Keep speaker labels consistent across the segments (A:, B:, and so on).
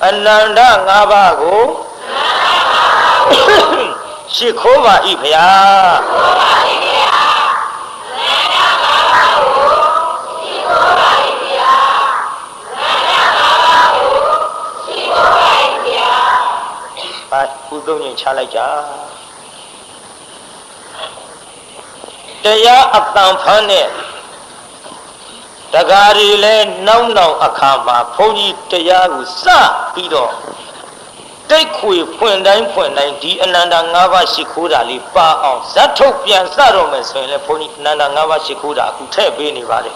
A: အနန္တ၅ပါးကိုရှိခိုးပါ၏ဗျာဘာဥသုံးရင်ချလိုက်ကြတရားအတန်ဖန်းနဲ့တကားရီလဲနောက်အခါမှာဘုန်းကြီးတရားကိုစပြီးတော့တိတ်ခွေဖွင့်တိုင်းဒီအနန္တ၅ပါးရှိခိုးတာလေးပါအောင်ဇတ်ထုတ်ပြန်စတော့မယ်ဆိုရင်လည်းဘုန်းကြီးအနန္တ၅ပါးရှိခိုးတာအခုထည့်ပေးနေပါလေ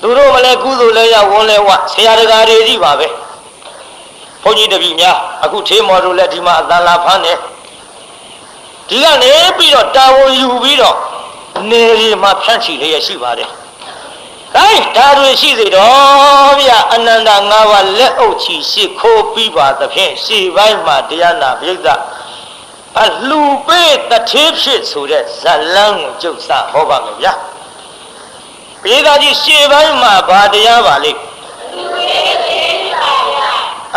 A: သူတို့မလဲကုသိုလ်လဲရဝန်းလဲဝဆရာတကားတွေကြီးပါပဲဘုန်းကြီးတပည့်များအခုသေးမော်တို့လည်းဒီမှာအတန်လာဖမ်းနေဒီကနေပြီးတော့တာဝန်ယူပြီးတော့နေရီမှာဖြန့်ချီလျက်ရှိပါတယ်။ဒါဒါတွေရှိစေတော့ဗျအနန္တ၅ပါးလက်အုပ်ချီရှိခိုးပြီးပါသဖြင့်ရှေ့ပိုင်းမှာတရားနာပြိဿအလှူပေးတထေးဖြစ်ဆိုတဲ့ဇလန်းကိုကျုပ်စဟောပါမယ်ဗျာ။ပြိဿကြီးရှေ့ပိုင်းမှာဗာတရားပါလေ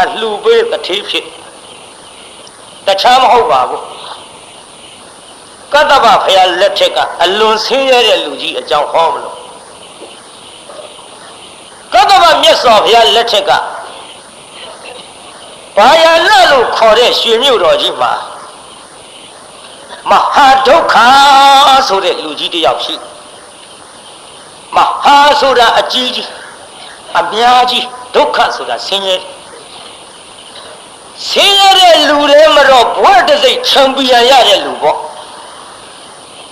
A: အလှူပေးတထေးဖြစ်တခြားမဟုတ်ပါဘူးကတ္တဗဘုရားလက်ထက်ကအလွန်ဆင်းရဲတဲ့လူကြီးအကြောင်းဟောမလို့ကတ္တဗမြတ်စွာဘုရားလက်ထက်ကဘာယာလလို့ခေါ်တဲ့ရွှေမြို့တော်ကြီးမှာမဟာဒုက္ခဆိုတဲ့လူကြီးတစ်ယောက်ရှိမဟာဆိုတာအကြီးကြီးအများကြီးဒုက္ခဆိုတာဆင်းရဲတဲ့လူတွေမတော့ဘဝတစ်စိတ်ချန်ပီယံရတဲ့လူပေါ့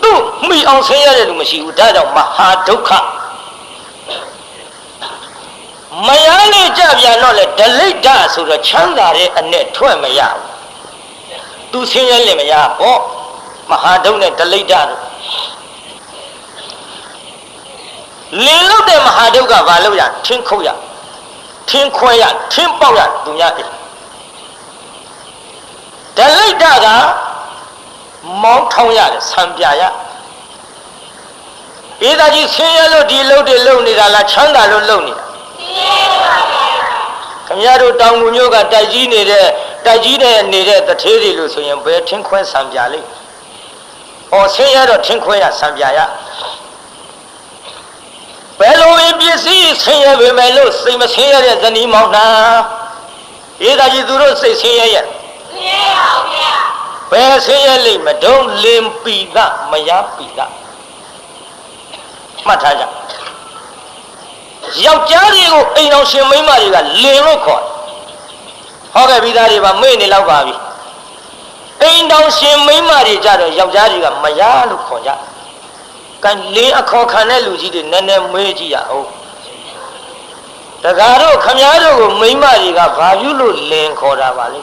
A: သူမိအောင်ဆင်းရဲတဲ့လူမရှိဘူးဒါကြောင့်မဟာဒုက္ခမရလေးကြပြန်တော့လေဒလိဒ္ဒဆိုတော့ချမ်းသာတဲ့အနဲ့ထွက်မရဘူးသူဆင်းရဲလည်းမရပေါ့မဟာဒုက္ခနဲ့ဒလိဒ္ဒတို့လင်းလို့တဲ့မဟာဒုက္ခဘာလို့ရထင်းခုတ်ရထင်းခွဲရထင်းပေါက်ရသူများအိဒလိဒ္ဒကမောင်းထောင်းရတယ်ဆံပြရဧသာကြီးဆင်းရဲလို့ဒီလှုပ်တွေလှုပ်နေတာလားချမ်းသာလို့လှုပ်နေတာခင်ဗျားတို့တောင်ငူမျိုးကတိုက်ကြီးနေတဲ့တထေးတွေလို့ဆိုရင်ဘယ်ထင်းခွဲဆံပြလိမ့်ဟောဆင်းရဲတော့ထင်းခွဲရဆံပြရဘယ်လိုပစ္စည်းဆင်းရဲပေမဲ့လို့စိတ်မဆင်းရဲတဲ့ဇနီးမောင်နှံဧသာကြီးသူတို့စိတ်ဆင်းရဲရဲ့ဆင်းရဲပါဗျာဘယ်ဆင်းရဲလိမ့်မတုံးလင်ပီကမရပီကမှတ်ထားကြယောက်ျားတွေကိုအိမ်တော်ရှင်မိန်းမတွေကလင်လို့ခေါ်ဟောခဲ့ပြီးသားတွေပါမေ့နေလောက်ပါပြီအိမ်တော်ရှင်မိန်းမတွေကြတော့ယောက်ျားတွေကမရလို့ခေါ်ကြကန်လင်းအခေါ်ခံတဲ့လူကြီးတွေနည်းနည်းမေးကြည့်ရအောင်တကားတို့ခမည်းတော်ကိုမိန်းမတွေကဘာပြုလို့လင်ခေါ်တာပါလဲ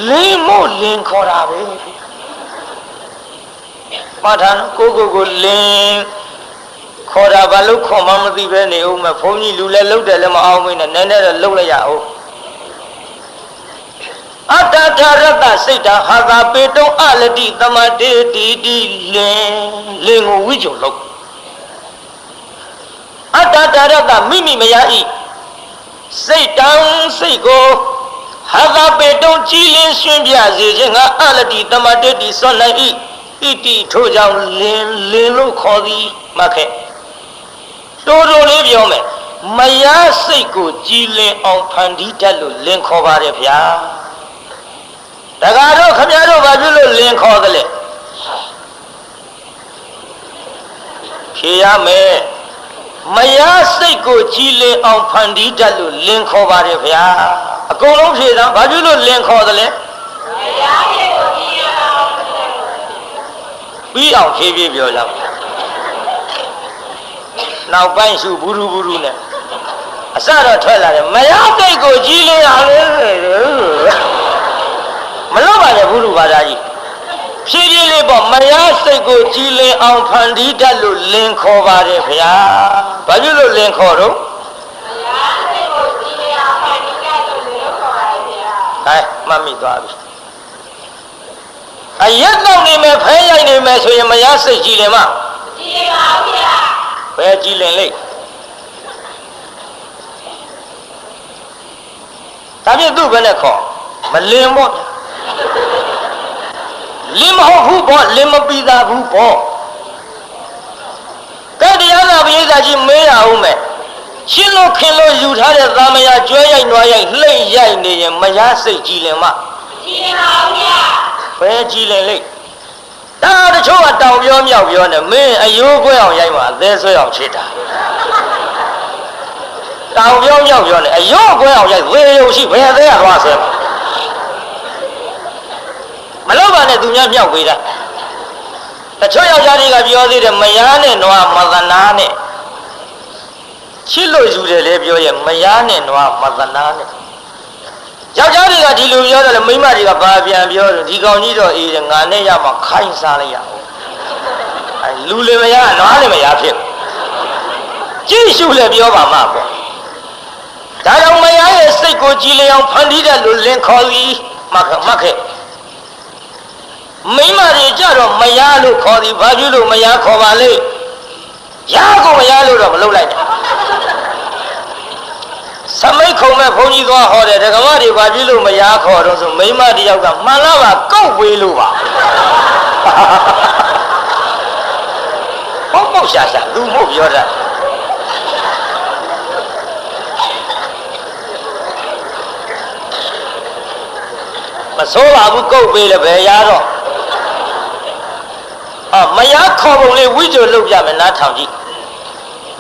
A: လင်းမို့လင်းခေါ်တာပဲပါထန်ကိုလင်းခေါ်တာဘာလို့ခေါ်မှမသိပဲနေဦးမယ်ဘုန်းကြီးလူလည်းလှုပ်တယ်လည်းမအောင်မင်းနဲ့နည်းနည်းတော့လှုပ်လိုက်ရအောင်အတ္တထာရတ္တစိတ်တာဟာသာပေတုံးအလတိတမတေတီလင်းကိုဝိချုံလုပ်အတ္တထာရတ္တမိမိမရ၏စိတ်တံစိတ်ကိုဟာသာပေတုံးကြည်လင်းရှင်ပြစေခြင်းကအလတိတမတေတီစွန့်နိုင်၏ဣတိထို့ကြောင့်လင်းလို့ခေါ်သည်မှတ်ခဲ့တိုးလေးပြောမယ်မရစိတ်ကိုကြည်လင်အောင်ဖန်တီးတတ်လို့လင်းခေါ်ပါတယ်ဗျာတကားတို့ခမည်းတော်ဘာဖြစ်လို့လင်းခေါ်သလဲဖြေရမယ်မရစိတ်ကိုကြည်လင်အောင်ဖန်တီးတတ်လို့လင်းခေါ်ပါတယ်ဗျာအကုန်လုံးဖြေတာဘာဖြစ်လို့လင်းခေါ်သလဲမရစိတ်ကိုကြည်လင်အောင်ပြီးအောင်ဖြေပြောကြနောက်ပိုင်းရှုဘူးရူနဲ့အစတော့ထွက်လာတယ်မရစိတ်ကိုကြည်လင်အောင်မလို့ပါနဲ့ဘူးရူဘာသာကြီးဖြည်းဖြည်းလေးပေါ့မရစိတ်ကိုကြည်လင်အောင်ဖန်တီးတတ်လို့လင်းခေါ်ပါတယ်ဗျာဘာဖြစ်လို့လင်းခေါ်တော့မရစိတ်ကိုကြည်လင်အောင်ဖန်တီးတတ်လို့လင်းခေါ်ပါတယ်ဗျာဟဲ့မှတ်မိသွားပြီအရက်တော့နေမယ်ဖဲရိုက်နေမယ်ဆိုရင်မရစိတ်ကြည်လင်မကြည်ပါဗျာ ဘယ်ကြည်လင်လိမ့်ဒါဖြင့်သူ့ဘယ်နဲ့ခေါ်မလင်ပေါ့လင်မဟုတ်ဘူးပေါ့လင်မပြီးသားဘူးပေါ့ကဲတရားနာပရိသတ်ကြီးမေးရအောင်မယ်ရှင်းလို့ခင်လို့ယူထားတဲ့သာမယာကျွဲရိုက်နွားရိုက်လှိမ့်ရိုက်နေရင်မရစိတ်ကြည်လင်မကြည်လင်ပါဘူးဗျာဘယ်ကြည်လင်လိမ့်ဒါတချို့ကတောင်ပြောမြောက်ပြောနေမင်းအယိုးခွဲအောင်ရိုက်မှာအသေးဆွဲအောင်ချစ်တာတောင်ပြောမြောက်ပြောနေအယိုးခွဲအောင်ရိုက်ဝေရုံရှိဘယ်အသေးရသွားဆွဲမလောက်ပါနဲ့သူများမြောက်ပေးတာတချို့ယောက်ျားတွေကပြောသေးတယ်မယားနဲ့နွားမသနာနဲ့ချစ်လို့ယူတယ်လေပြောရဲ့မယားနဲ့နွားမသနာနဲ့ယောက်ျားတွေကဒီလိုပြောတယ်လေမိန်းမတွေကဘာပြန်ပြောတယ်ဒီကောင်ကြီးတော့အေးတယ်ငါနဲ့ရမှခိုင်းစားလိုက်ရအောင်အဲလူလည်းမယားနွားလည်းမယားဖြစ်ကြည့်ရှုလည်းပြောပါမှာပေါ့ဒါကြောင့်မယားရဲ့စိတ်ကိုကြည်လျောင်ဖန်တီးတဲ့လူလင်ခေါ်ပြီးမှတ်ခဲ့မိမတွေကြတော့မရလို့ခေါ်သည်ဘာဖြစ်လို့မရခေါ်ပါလဲရကိုမရလို့တော့မလုပ်လိုက်နဲ့သမိတ်ခုံမဲ့ဘုန်းကြီးသွားဟောတယ်ဒကမတွေဘာဖြစ်လို့မရခေါ်တော့ဆိုမိမတယောက်ကမှန်လားပါကောက်ဝေးလို့ပါပေါ့ရှာလူမို့ပြောတာမဆိုးပါဘူးကောက်ဝေးလည်းပဲရတော့မယားခေါ်ပုံလေးဝိဇ္ဇုလုပ်ပြမယ်နားထောင်ကြည့်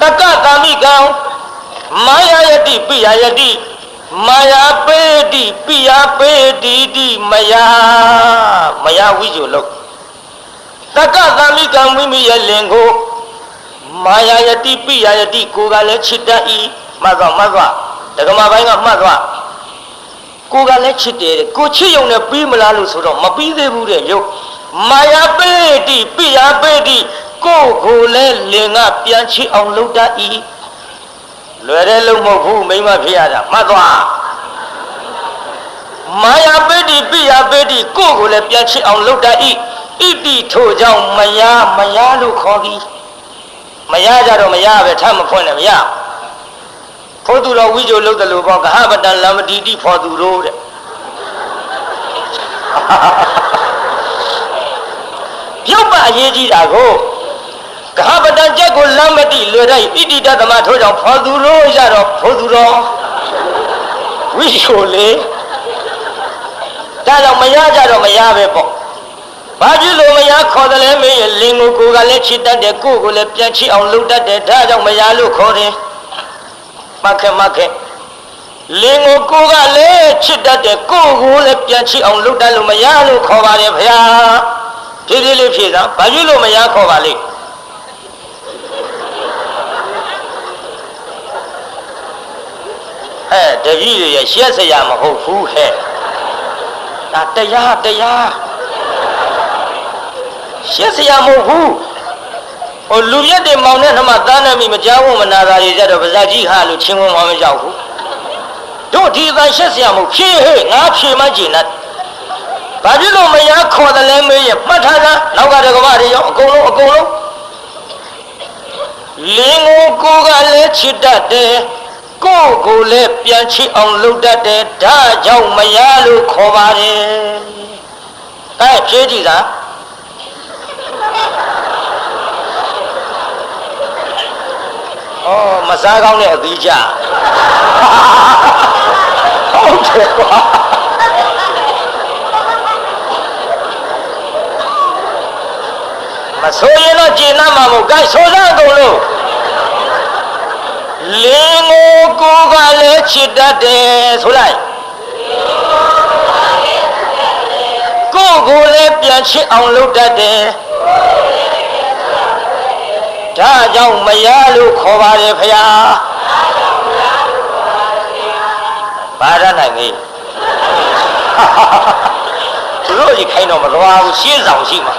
A: တက္ကကာမိကံမာယာယတိပိယယတိမာယာပေတိပိယပေတိတိမယာဝိဇ္ဇုလုပ်တက္ကကာမိကံမိမိရဲ့လင်ကိုမာယာယတိပိယယတိကိုကလည်းချစ်တတ်၏မှတ်သွားဒကမပိုင်းကမှတ်သွားကိုကလည်းချစ်တယ်ကိုချစ်ရုံနဲ့ပြီးမလားလို့ဆိုတော့မပြီးသေးဘူးတဲ့ရုပ်မာယာပေတိပိယပေတိကိုကိုလည်းလင်ကပြန်ချစ်အောင်လုပ်တတ်၏လွယ်တဲ့လုံးမဟုတ်ဘူးမိမဖြစ်ရတာမှတ်သွားမာယာပေတိပိယပေတိကိုကိုလည်းပြန်ချစ်အောင်လုပ်တတ်၏ဣတိထို့ကြောင့်မယာလို့ခေါ်သည်မယာကြတော့မယာပဲထပ်မဖွင့်နဲ့မယာဖို့သူတော်ဝိဇ္ဇုလုပ်တယ်လို့ပေါ့ကဟပတံလမတိတိဖို့သူတို့တဲ့ပြုတ်ပါအရေးကြီးတာကိုကဟပတံချက်ကိုလမ်းမတိလွယ်တိုင်းဣတိတသမထိုးကြောင့်ဖော်သူတို့ရတော့ဖို့သူတော်ဝိဇ္ဇုလေဒါကြောင့်မရကြတော့မရပဲပေါ့ဘာဖြစ်လို့မရခေါ်တယ်လဲမင်းရဲ့လင်ကိုကလည်းချစ်တတ်တယ်ကိုကိုလည်းပြန်ချစ်အောင်လုပ်တတ်တယ်ဒါကြောင့်မရလို့ခေါ်တယ်မခဲ့လင်ကိုကလည်းချစ်တတ်တယ်ကိုကိုလည်းပြန်ချစ်အောင်လုပ်တတ်လို့မရလို့ခေါ်ပါတယ်ဗျာဖြည်းဖြည်းလေးဖြည့်တာဘာဖြစ်လို့မရခေါ်ပါလိမ့်တပည့်တွေရရှက်စရာမဟုတ်ဘူးဟဲ့ဒါတရားရှက်စရာမဟုတ်ဘူးဟိုလူပြတ်တဲ့မောင်နဲ့နှမသားနဲ့မိမကြောက်ဘူးမနာတာတွေကြတော့ဗဇာကြီးဟာလို့ချင်းဝင်မကြောက်ဘူးတို့ဒီအတိုင်းရှက်စရာမဟုတ်ဖြည့်ဟဲ့ငါဖြည့်မှကျင်တတ်ဘာဖြစ်လို့မရခေါ်တယ်လဲမေးရမှတ်ထားတာနောက်ကတကမတွေရောအကုန်လုံးလင်းကိုကလည်းချစ်တတ်တယ်ကိုလည်းပြန်ချစ်အောင်လုပ်တတ်တယ်ဒါကြောင့်မရလို့ခေါ်ပါတယ်ဖြည့်ကြည့်တာမစားကောင်းတဲ့အသီးကြဟုတ်တယ်ကွာမဆိုရင်တော့ကျင်နာမှာမဟုတ်ကဲဆိုစမ်းအကုန်လုံးလင်းကိုကလည်းချစ်တတ်တယ်ဆိုလိုက်ကိုလည်းပြန်ချစ်အောင်လုပ်တတ်တယ်ဒါကြောင့်မရလို့ခေါ်ပါတယ်ဖရာဘာရနိုင်ကြီးသူတို့ကြီးခိုင်းတော့မလွားဘူးရှင်းဆောင်ရှိမှာ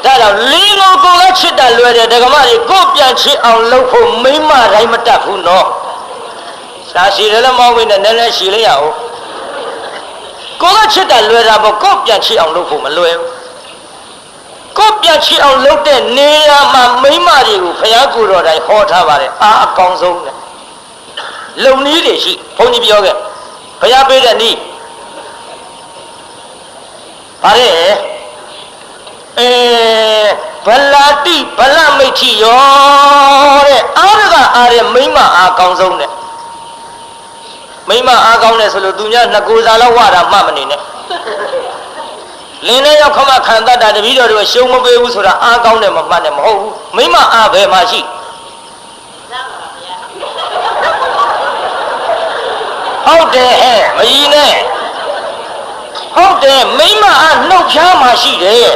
A: ဒါကြောင့်လင်းကိုကချစ်တတ်လွယ်တယ်ဒကမတွေကိုပြန်ချစ်အောင်လုပ်ဖို့မိမတိုင်းမတတ်ဘူးနော်ရှားရှိတယ်လည်းမဟုတ်ဘူးနဲ့နည်းနည်းရှိလိုက်ရအောင်ကိုကချစ်တတ်လွယ်တာပေါ့ကိုပြန်ချစ်အောင်လုပ်ဖို့မလွယ်ဘူး ကိုပြန်ချအောင်လုပ်တဲ့နေရာမှာမိမတွေကိုဘုရားကိုယ်တော်တိုင်ဟောထားပါတယ်အားအကောင်းဆုံးနဲ့လုံနည်းတွေရှိဘုန်းကြီးပြောခဲ့ဘုရားပေးတဲ့နည်းပါတယ်ဗလာတိဗလမိတ်ချီရောတဲ့အားရမိမအားကောင်းဆုံးတဲ့မိမအားကောင်းတယ်ဆိုလို့သူများနှစ်ကိုယ်စာလောက်ဝတာမှမနေနဲ့လင်းနဲ့ရောက်ခမခံတတ်တာတပည့်တော်တို့ရှုံးမပေးဘူးဆိုတာအားကောင်းတယ်မမှတ်နဲ့မဟုတ်ဘူးမိမအားဘယ်မှာရှိဟုတ်တယ်ဟဲ့မကြီးနဲ့ဟုတ်တယ်မိမအားနှုတ်ဖြားမှာရှိတယ်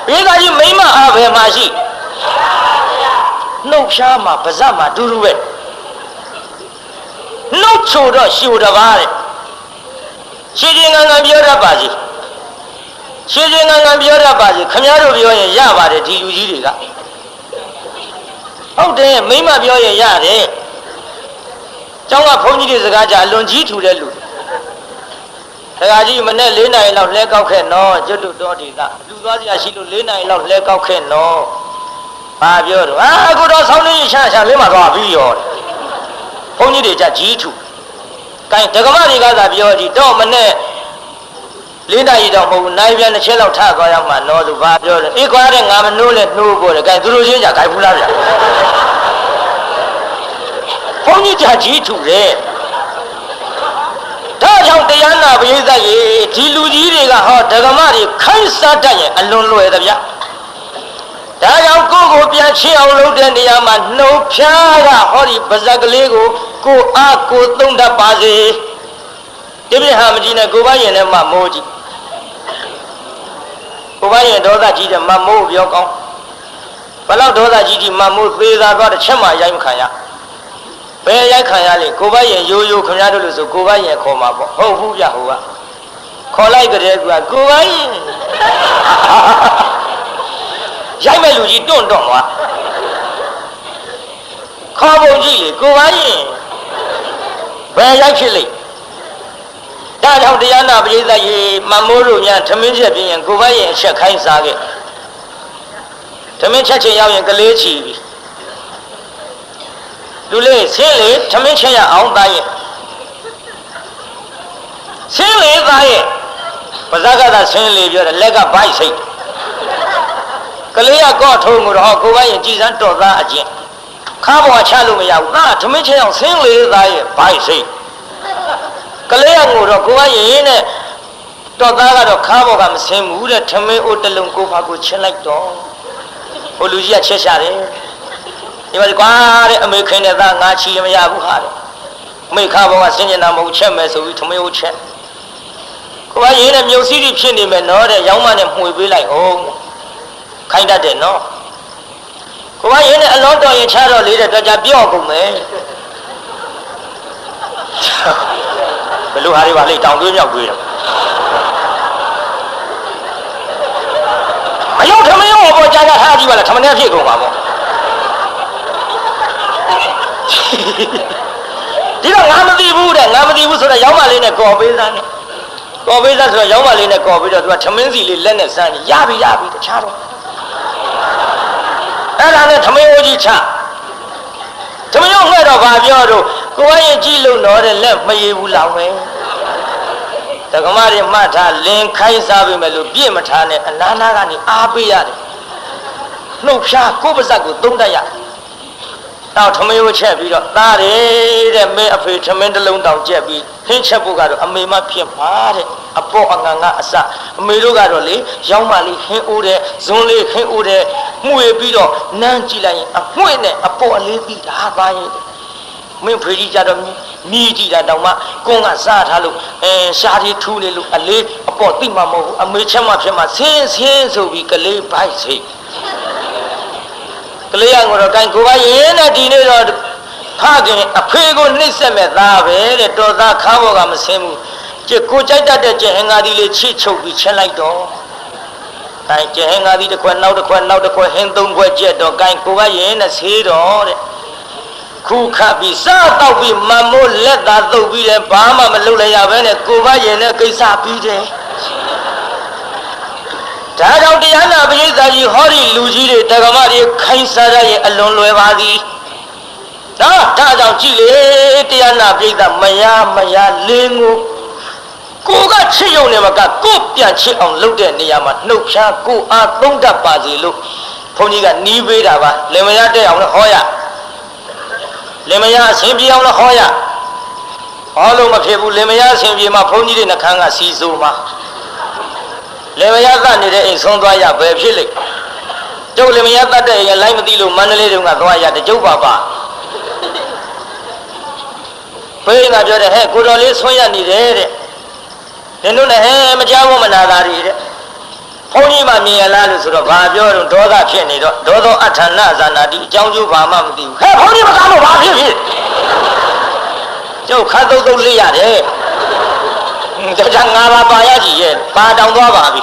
A: ဘေးကကြီးမိမအားဘယ်မှာရှိနှုတ်ဖြားမှာပါးစပ်မှာဒူးဒူးပဲနှုတ်ချိုတော့ရှို့တပါးတဲ့ရှင်းရှင်းငန်းငန်းပြောတတ်ပါစီရှင်းရှင်းငန်းငန်းပြောတတ်ပါစီခမည်းတော်ပြောရင်ရပါတယ်ဒီလူကြီးတွေကဟုတ်တယ်မိမပြောရင်ရတယ်ကျောင်းကဘုန်းကြီးတွေစကားကြအလွန်ကြီးထူတဲ့လူခါကြီးမနဲ့4 နာရီလောက်လဲကောက်ခဲ့နော်ကျွတ်တို့တော်ဒီကလူသွားစရာရှိလို့4 နာရီလောက်လဲကောက်ခဲ့နော်ဘာပြောတော့အခုတော့ဆောင်းလေးရှာရှာလေးမှသွားပြီးရောဘုန်းကြီးတွေကြကြီးထူကိုင်ဒကမတွေကသာပြောကြည့်တော့မနဲ့4 နာရီတော့မဟုတ်ဘူးနိုင်ပြန်တစ်ချက်လောက်ထသွားရမှာနော်သူဘာပြောလဲအေးခွာတဲ့ငါမနှိုးလဲနှိုးပေါ်တယ်ကိုင်သူတို့ချင်းကြခိုင်ဘူးလားဗျာဘုန်းကြီးကြကြီးထူတယ်ဒါကြောင့်တရားနာပရိသတ်ရေဒီလူကြီးတွေကဟောဒကမတွေခိုင်းစားတတ်ရင်အလွန်လွယ်တယ်ဗျာဒါကြောင့်ကိုပြန်ချစ်အောင်လုပ်တဲ့နေရာမှာနှုတ်ဖြားကဟောဒီပါဇက်ကလေးကိုအားကိုသုံးတတ်ပါစေဒီပြဟာမကြီးနဲ့ကိုပိုင်းရင်နဲ့မမိုးကြီးကိုပိုင်းရင်ဒေါသကြီးတဲ့မမိုးပြောကောင်းဘယ်လောက်ဒေါသကြီးမမိုးသေးသာတော့တစ်ချက်မှရိုက်မခံရဘယ်ရိုက်ခံရလဲကိုပိုင်းရင်ရိုးရိုးခင်ဗျားတို့လို့ဆိုကိုပိုင်းရင်ခေါ်မှာပေါ့ဟုတ်ဘူးဗျဟိုကခေါ်လိုက်ကြတဲ့ကွာကိုပိုင်းရင်ရိုက်မဲ့လူကြီးတွန့်သွားခေါ်ပုံကြည့်လေကိုပိုင်းရင်ဘယ်ရိုက်ဖြစ်လိမ့်ဒါကြောင့်တရားနာပရိသတ်ရေမမိုးတို့များထမင်းချက်ပြင်းရင်ကိုပိုင်းရင်အချက်ခိုင်းစားခဲ့ထမင်းချက်ချင်းရောက်ရင်ကလေးချီပြီလူလေးဆင်းလေထမင်းချက်ရအောင်သားရဲ့ဆင်းလေသားရဲ့ပါဇက်ကသာဆင်းလေပြောတယ်လက်ကဘိုက်စိတ်ကလေးကကော့ထုံးကိုတော့ကိုပိုင်းရင်ကြည်စမ်းတော်သားအကျင့်ခါပေါ်ချလို့မရဘူးငါထမင်းချက်အောင်ဆင်းလေသားရဲ့ဘိုက်စိတ်ကလေးကငိုတော့ကိုပိုင်းရင်နဲ့တော်သားကတော့ခါပေါ်ကမဆင်းဘူးတဲ့ထမင်းအိုးတလုံးကိုဖာကိုချင်းလိုက်တော့ဟိုလူကြီးကချက်ရှာတယ်ဒီမှာကွာတဲ့အမေခင်တဲ့သားငါချီမရဘူးဟာတဲ့အမေခါပေါ်ကဆင်းနေတာမဟုတ်ချက်မယ်ဆိုပြီးထမင်းအိုးချက်ကိုပိုင်းရင်နဲ့မြုပ်စည်းပြီးဖြစ်နေမယ်နော်တဲ့ရောင်းမနဲ့မှွေပေးလိုက်အောင်ခိုင်းတတ်တယ်နော်ကိုပိုင်းရင်နဲ့အလုံးတော်ရင်ချတော့လေးတဲ့တော့ကြပြော့ကုန်မယ်ဘလို့ဟာတွေပါလေတောင်သွေးမြောက်သွေးတော့မရောက်ထမင်းရောပေါ်ကြာကြာထားကြည့်ပါလားထမင်းနဲ့ဖြစ်ကုန်ပါပေါ့ဒီတော့ငါမသိဘူးတဲ့ငါမသိဘူးဆိုတော့ရောင်းမလေးနဲ့ကော်ပေးစမ်းနဲ့ကော်ပေးစမ်းဆိုတော့ရောင်းမလေးနဲ့ကော်ပြီးတော့သူကထမင်းစီလေးလက်နဲ့စမ်းရပြီတခြားတော့အဲ့ဒါနဲ့ထမင်းအိုးကြီးချထမင်းရောငှက်တော့ဗာပြောတော့ကိုယ်ရင်ကြည့်လို့တော့တဲ့လက်မရဘူးလောင်ပဲတက္ကမတွေမှတ်ထားလင်ခိုင်းစားပြီမဲ့လို့ပြည့်မထားနဲ့အနာနာကနေအားပေးရတယ်နှုတ်ဖြားကိုယ်ပါဇက်ကိုသုံးတတ်ရတော့ထမင်းကိုချက်ပြီးတော့သားတယ်တဲ့မင်းအဖေထမင်းတစ်လုံးတောင်ကြက်ပြီးဟင်းချက်ဖို့ကတော့အမေမဖြစ်ပါတဲ့အပေါ်အငန်ကအစအမေတို့ကတော့လေရောင်းမလေးဟင်းအိုးတဲ့ဇွန်းလေးဟင်းအိုးတဲ့မှုရပြီးတော့နမ်းကြည့်လိုက်ရင်အမွှေ့နဲ့အပေါ်အလေးပြီးတာပါရင်မင်းဖေကြီးကြတော့မြည်ကြည့်တာတောင်မှကွန်းကစားထားလို့ရှားသေးထူးနေလို့အလေးအပေါ်သိမှမဟုတ်ဘူးအမေချက်မှဖြစ်မှဆင်းဆိုပြီးကလေးဘိုက်စိတ်ကလေးကတော့ကိုင်ကိုပါရင်နဲ့ဒီနေ့တော့ဖခင်အဖေကိုနှိမ့်ဆက်မဲ့သားပဲတဲ့တော်သားခါဘောကမဆင်းဘူးကျကိုကြိုက်တတ်တဲ့ကျဟင်္ဂါဒီလေးချိချုပ်ပြီးချက်လိုက်တော့ကိုင်ကျဟင်္ဂါဒီတစ်ခွက်နောက်တစ်ခွက်ဟင်းသုံးခွက်ကျက်တော့ကိုင်ကိုပါရင်နဲ့ဆေးတော့တဲ့ခုခပ်ပြီးစားတော့ပြီးမမိုးလက်သာသုတ်ပြီးတယ်ဘာမှမလုပ်လိုက်ရဘဲနဲ့ကိုပါရင်နဲ့ကိစ္စပြီးတယ် ဒါကြောင့်တရားနာပရိသတ်ကြီးဟောဒီလူကြီးတွေတက္ကမတွေခိုင်းစားရရဲ့အလွန်လွယ်ပါသည်နော်ဒါကြောင့်ကြည့်လေတရားနာပရိသတ်မရလင်းကိုကချစ်ရုံနဲ့မကကိုပြန်ချစ်အောင်လုပ်တဲ့နေရာမှာနှုတ်ဖြားကိုအားသုံးတတ်ပါစေလို့ဘုန်းကြီးကနီးပေးတာပါလင်မယားတဲ့အောင်လို့ဟောရလင်မယားအရှင်ပြေအောင်လို့ဟောရဟောလို့မဖြစ်ဘူးလင်မယားအရှင်ပြေမှာဘုန်းကြီးတွေနှခမ်းကစီစိုးမှာလင်မယားသနေတဲ့အိမ်ဆုံးသွားရဘယ်ဖြစ်လိမ့်ကျုပ်လင်မယားသတဲ့အိမ်လိုက်မသိလို့မန္တလေးတုန်းကသွားရတကျုပ်ပါဘေးကပြောတယ်ဟဲ့ကိုတော်လေးဆွမ်းရနေတယ်တဲ့နင်တို့လည်းဟဲ့မကြောက်ဘူးမနာတာတွေတဲ့ဘုန်းကြီးမှမြင်ရလားလို့ဆိုတော့ဘာပြောတော့ဒေါသဖြစ်နေတော့ဒေါသောအဋ္ဌဏဇာနာတိအကြောင်းကျိုးဘာမှမသိဘူးဟဲ့ဘုန်းကြီးမကောင်းလို့ဘာဖြစ်ကျုပ်ခတ်တုတ်လေးရတယ်ဒါငါပါရကြည့်ရဲ့ပါတောင်သွားပါပြီ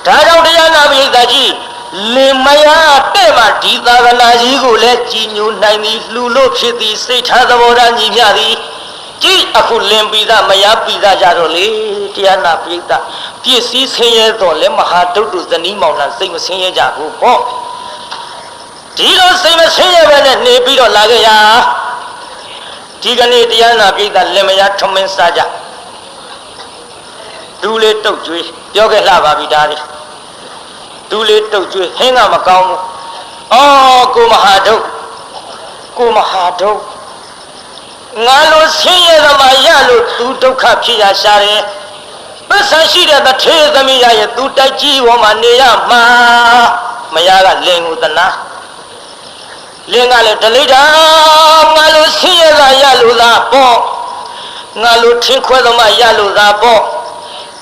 A: ဒါကြောင့်တရားနာပိဋကကြီးလင်မယားတဲ့မှာဒီသာသနာကြီးကိုလည်းကြည်ညိုနိုင်သည်လှူလို့ဖြစ်သည်စိတ်ထားသဘောထားညီမျှသည်ကြည်အခုလင်ပိသမယားပိသကြတော့လေတရားနာပိဋကပြည့်စည်ဆင်းရဲတော့လဲမဟာဒုတ်တုဇနီးမောင်နှံစိတ်မဆင်းရဲကြဘူးပေါ့ဒီလိုစိတ်မဆင်းရဲပဲနဲ့နေပြီးတော့လာခဲ့ရဒီကနေ့တရားနာပိဋကလင်မယားထမင်းစားကြဒူးလေးတုတ်ကျွေးပြောခဲ့လှပါပြီဒါလေးဒူးလေးတုတ်ကျွေးဟင်းကမကောင်းဘူးအော်ကိုမဟာဒုတ်ငါလိုဆင်းရဲသမားရလို့သူဒုက္ခဖြစ်ရရှာတယ်ပစ္စံရှိတဲ့တထေသမီးရရဲ့သူတိုက်ကြီးပေါ်မှာနေရမှာမယားကလင်ကိုတနာလင်ကလည်းဒလိတာငါလိုဆင်းရဲကရလို့သာပေါ့ငါလိုထင်းခွဲသမားရလို့သာပေါ့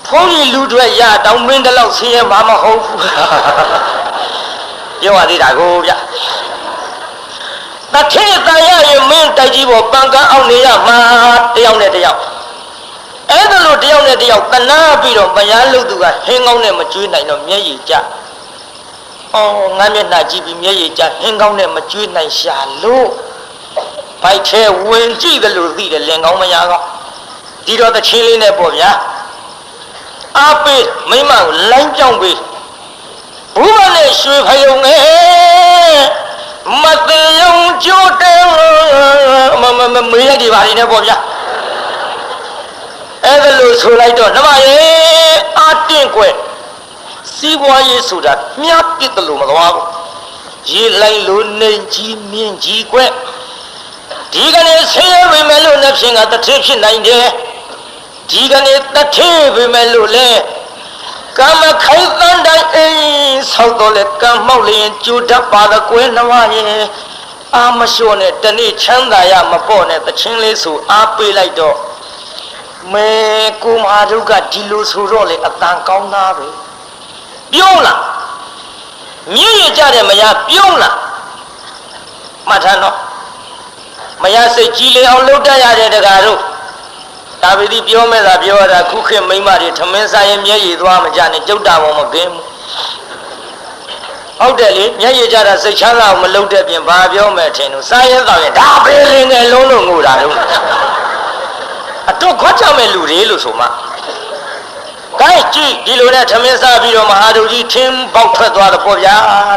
A: ဘုန်းကြီးလူတွေရတောင်းမင်းတလောက်ဆင်းရဲမှာမဟုတ်ဘူးပြောရသေးတာကိုဗျတထေတန်ရရင်မင်းတိုက်ကြီးပေါ်ပန်ကန်းအောင်နေရမှာတယောက်နဲ့တယောက်အဲ့ဒါလို့တယောက်နဲ့တယောက်တနာပြီးတော့မယားလို့သူကဟင်းကောင်းနဲ့မကျွေးနိုင်တော့မျက်ရည်ကျအော်ငါမျက်နှာကြည့်ပြီးမျက်ရည်ကျဟင်းကောင်းနဲ့မကျွေးနိုင်ရှာလို့ဘိုက်ထဲဝင်ကြည့်တယ်လို့သိတယ်လင်ကောင်းမယားကောင်းဒီတော့တချင်းလေးနဲ့ပေါ့ဗျာအားပေးမိမကိုလိုင်းကြောင်းပေးဘုရားနဲ့ရွှေဖယုံငယ်မသေးယုံကြိုးတဲမေးရဒီပါနေနဲ့ပေါ့ဗျာအဲ့ဒါလို့ဆိုလိုက်တော့နှမရေအာတင့်ကွယ်စီးပွားရေးဆိုတာမြတ်ပြစ်တယ်လို့မသွားဘူးရေလိုက်လို့နေကြီးမြင့်ကြီးကွယ်ဒီကနေ့ဆင်းရဲပေမဲ့လို့နှစ်ဖြင့်ကတထေဖြစ်နိုင်တယ်ဒီကနေ့တထေပေမဲ့လို့လေကမ္မခိုင်တန်တိုင်းအိမ်ဆောက်တော့လေကံမောက်လျင်ကြိုတတ်ပါတော့ကွယ်နှမရေအာမလျှော့နဲ့တနေ့ချမ်းသာရမပေါ့နဲ့တချင်းလေးဆိုအားပေးလိုက်တော့မဲကိုမဟာဒုက္ခဒီလိုဆိုတော့လေအတန်ကောင်းသားပဲပြုံးလားမြင့်ရကြတဲ့မယားပြုံးလားမှတ်ထားတော့မယားစိတ်ကြီးလေအောင်လှုပ်တတ်ရတဲ့တကားတို့ဒါပေတိပြောမဲ့သာပြောရတာခုခေတ်မိန်းမတွေထမင်းစားရင်မျက်ရည်သွားမကြနဲ့ကြုတ်တာပေါ်မကင်းဘူးဟုတ်တယ်လေမျက်ရည်ကြတာစိတ်ချမ်းသာအောင်မလှုပ်တဲ့ပြင်ဘာပြောမဲ့ထင်လို့စားရင်တော့ရင်ဒါပဲလင်းငယ်လုံးလုံးငိုတာတော့အတွက်ခွက်ချမဲ့လူတွေလို့ဆိုမှကိုင်းကြည့်ဒီလိုနဲ့ထမင်းစားပြီးတော့မဟာဒုကြီးထင်းပေါက်ထွက်သွားတော့ပေါ့ဗျာ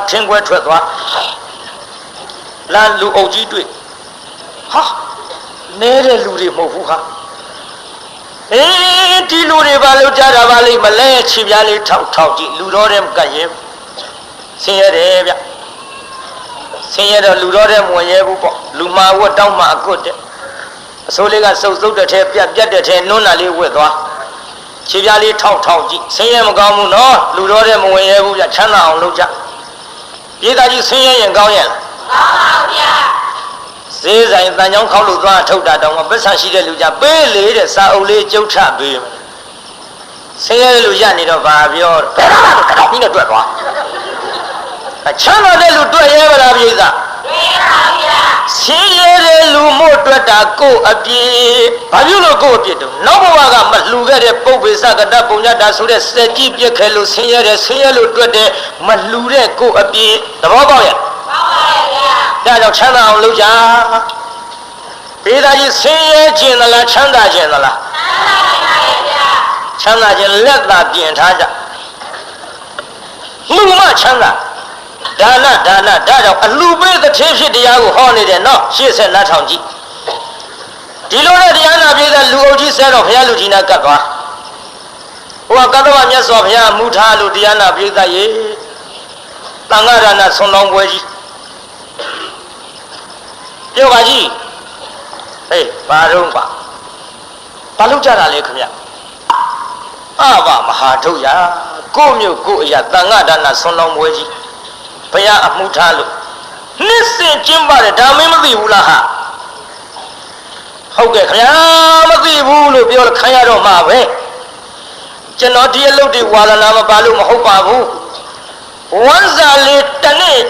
A: ထင်းခွဲထွက်သွားလာလူအုပ်ကြီးတွေ့ဟာနဲတဲ့လူတွေမဟုတ်ဘူးဟာဒီလူတွေဘာလို့ကြားတာပါလိမ့်မလဲခြေပြားလေးထောက်ကြည့်လူတော်တဲ့ကရဲဆင်းရဲတယ်ဗျဆင်းရဲတော့လူတော်တဲ့မဝင်ရဲဘူးပေါ့လူမာဝတ်တောင်းမှအကွတ်တဲ့အစိုးလေးကစုပ်တဲ့ထဲပြတ်တဲ့ထဲနွန်းတာလေးဝတ်သွားခြေပြားလေးထောက်ကြည့်ဆင်းရဲမကောင်းဘူးနော်လူတော်တဲ့မဝင်ရဲဘူးဗျချမ်းသာအောင်လုပ်ကြပြေးသားကြီးဆင်းရဲရင်ကောင်းရဲ့လားကောင်းပါဗျာဈေးဆိုင်တန်ချောင်းခောက်လို့သွားထုတ်တာတောင်မှပတ်စံရှိတဲ့လူကြပေးလေတဲ့စာအုပ်လေးကျုပ်ထပေးမယ်ဆင်းရဲတဲ့လူရနေတော့ဘာပြောဘယ်တော့မှတော့ပြီးနဲ့တွေ့သွားချမ်းသာတဲ့လူတွေ့ရဲပါလားပြိဿတွေ့ပါဗျာဆင်းရဲတဲ့လူမို့တွေ့တာကိုယ်အပြည့်ဘာဖြစ်လို့ကိုယ်အပြည့်တော့နောက်ဘဝကမလှူခဲ့တဲ့ပုပ္ပေစကတပုံညတာဆိုတဲ့စက်ကြီးပြက်ခဲလို့ဆင်းရဲလို့တွေ့တဲ့မလှူတဲ့ကိုယ်အပြည့်သဘောပေါက်ရဲ့ဒါကြောင့်ချမ်းသာအောင်လုပ်ကြဘေးသားကြီးဆင်းရဲခြင်းသလားချမ်းသာခြင်းသလားချမ်းသာခြင်းလက်သာပြင်ထားကြ လူမချမ်းသာဒါနဒါကြောင့်အလူပေးတစ်သေးဖြစ်တရားကိုဟောနေတယ်နော်ရှေ့ဆက်လက်ထောင်ကြည့်ဒီလိုနဲ့တရားနာပြည်တဲ့လူအုပ်ကြီးဆဲတော့ဘုရားလူကြီးနာကတ်သွားဟိုကကတ္တဝမြတ်စွာဘုရားမူထားလို့တရားနာပြည်တဲ့ရေတန်ဃာဒါနဆွန်လောင်းပွဲကြီးပြောပါကြီးဟေးဘာတော့ပါဘာလုပ်ကြတာလဲခင်ဗျအဘမဟာထုတ်ရကိုမြို့ကိုအရာတန်ဃာဒါနဆွန်လောင်းပွဲကြီးဘုရားအမှုထားလို့နှစ်စဉ်ကျင်းပါတယ်ဒါမင်းမသိဘူးလားဟာဟုတ်ကဲ့ခင်ဗျာမသိဘူးလို့ပြောလို့ခံရတော့မှာပဲကျွန်တော်ဒီအလုပ်တွေဝါဒနာမပါလို့မဟုတ်ပါဘူးဝမ်းစာလေးတနေ့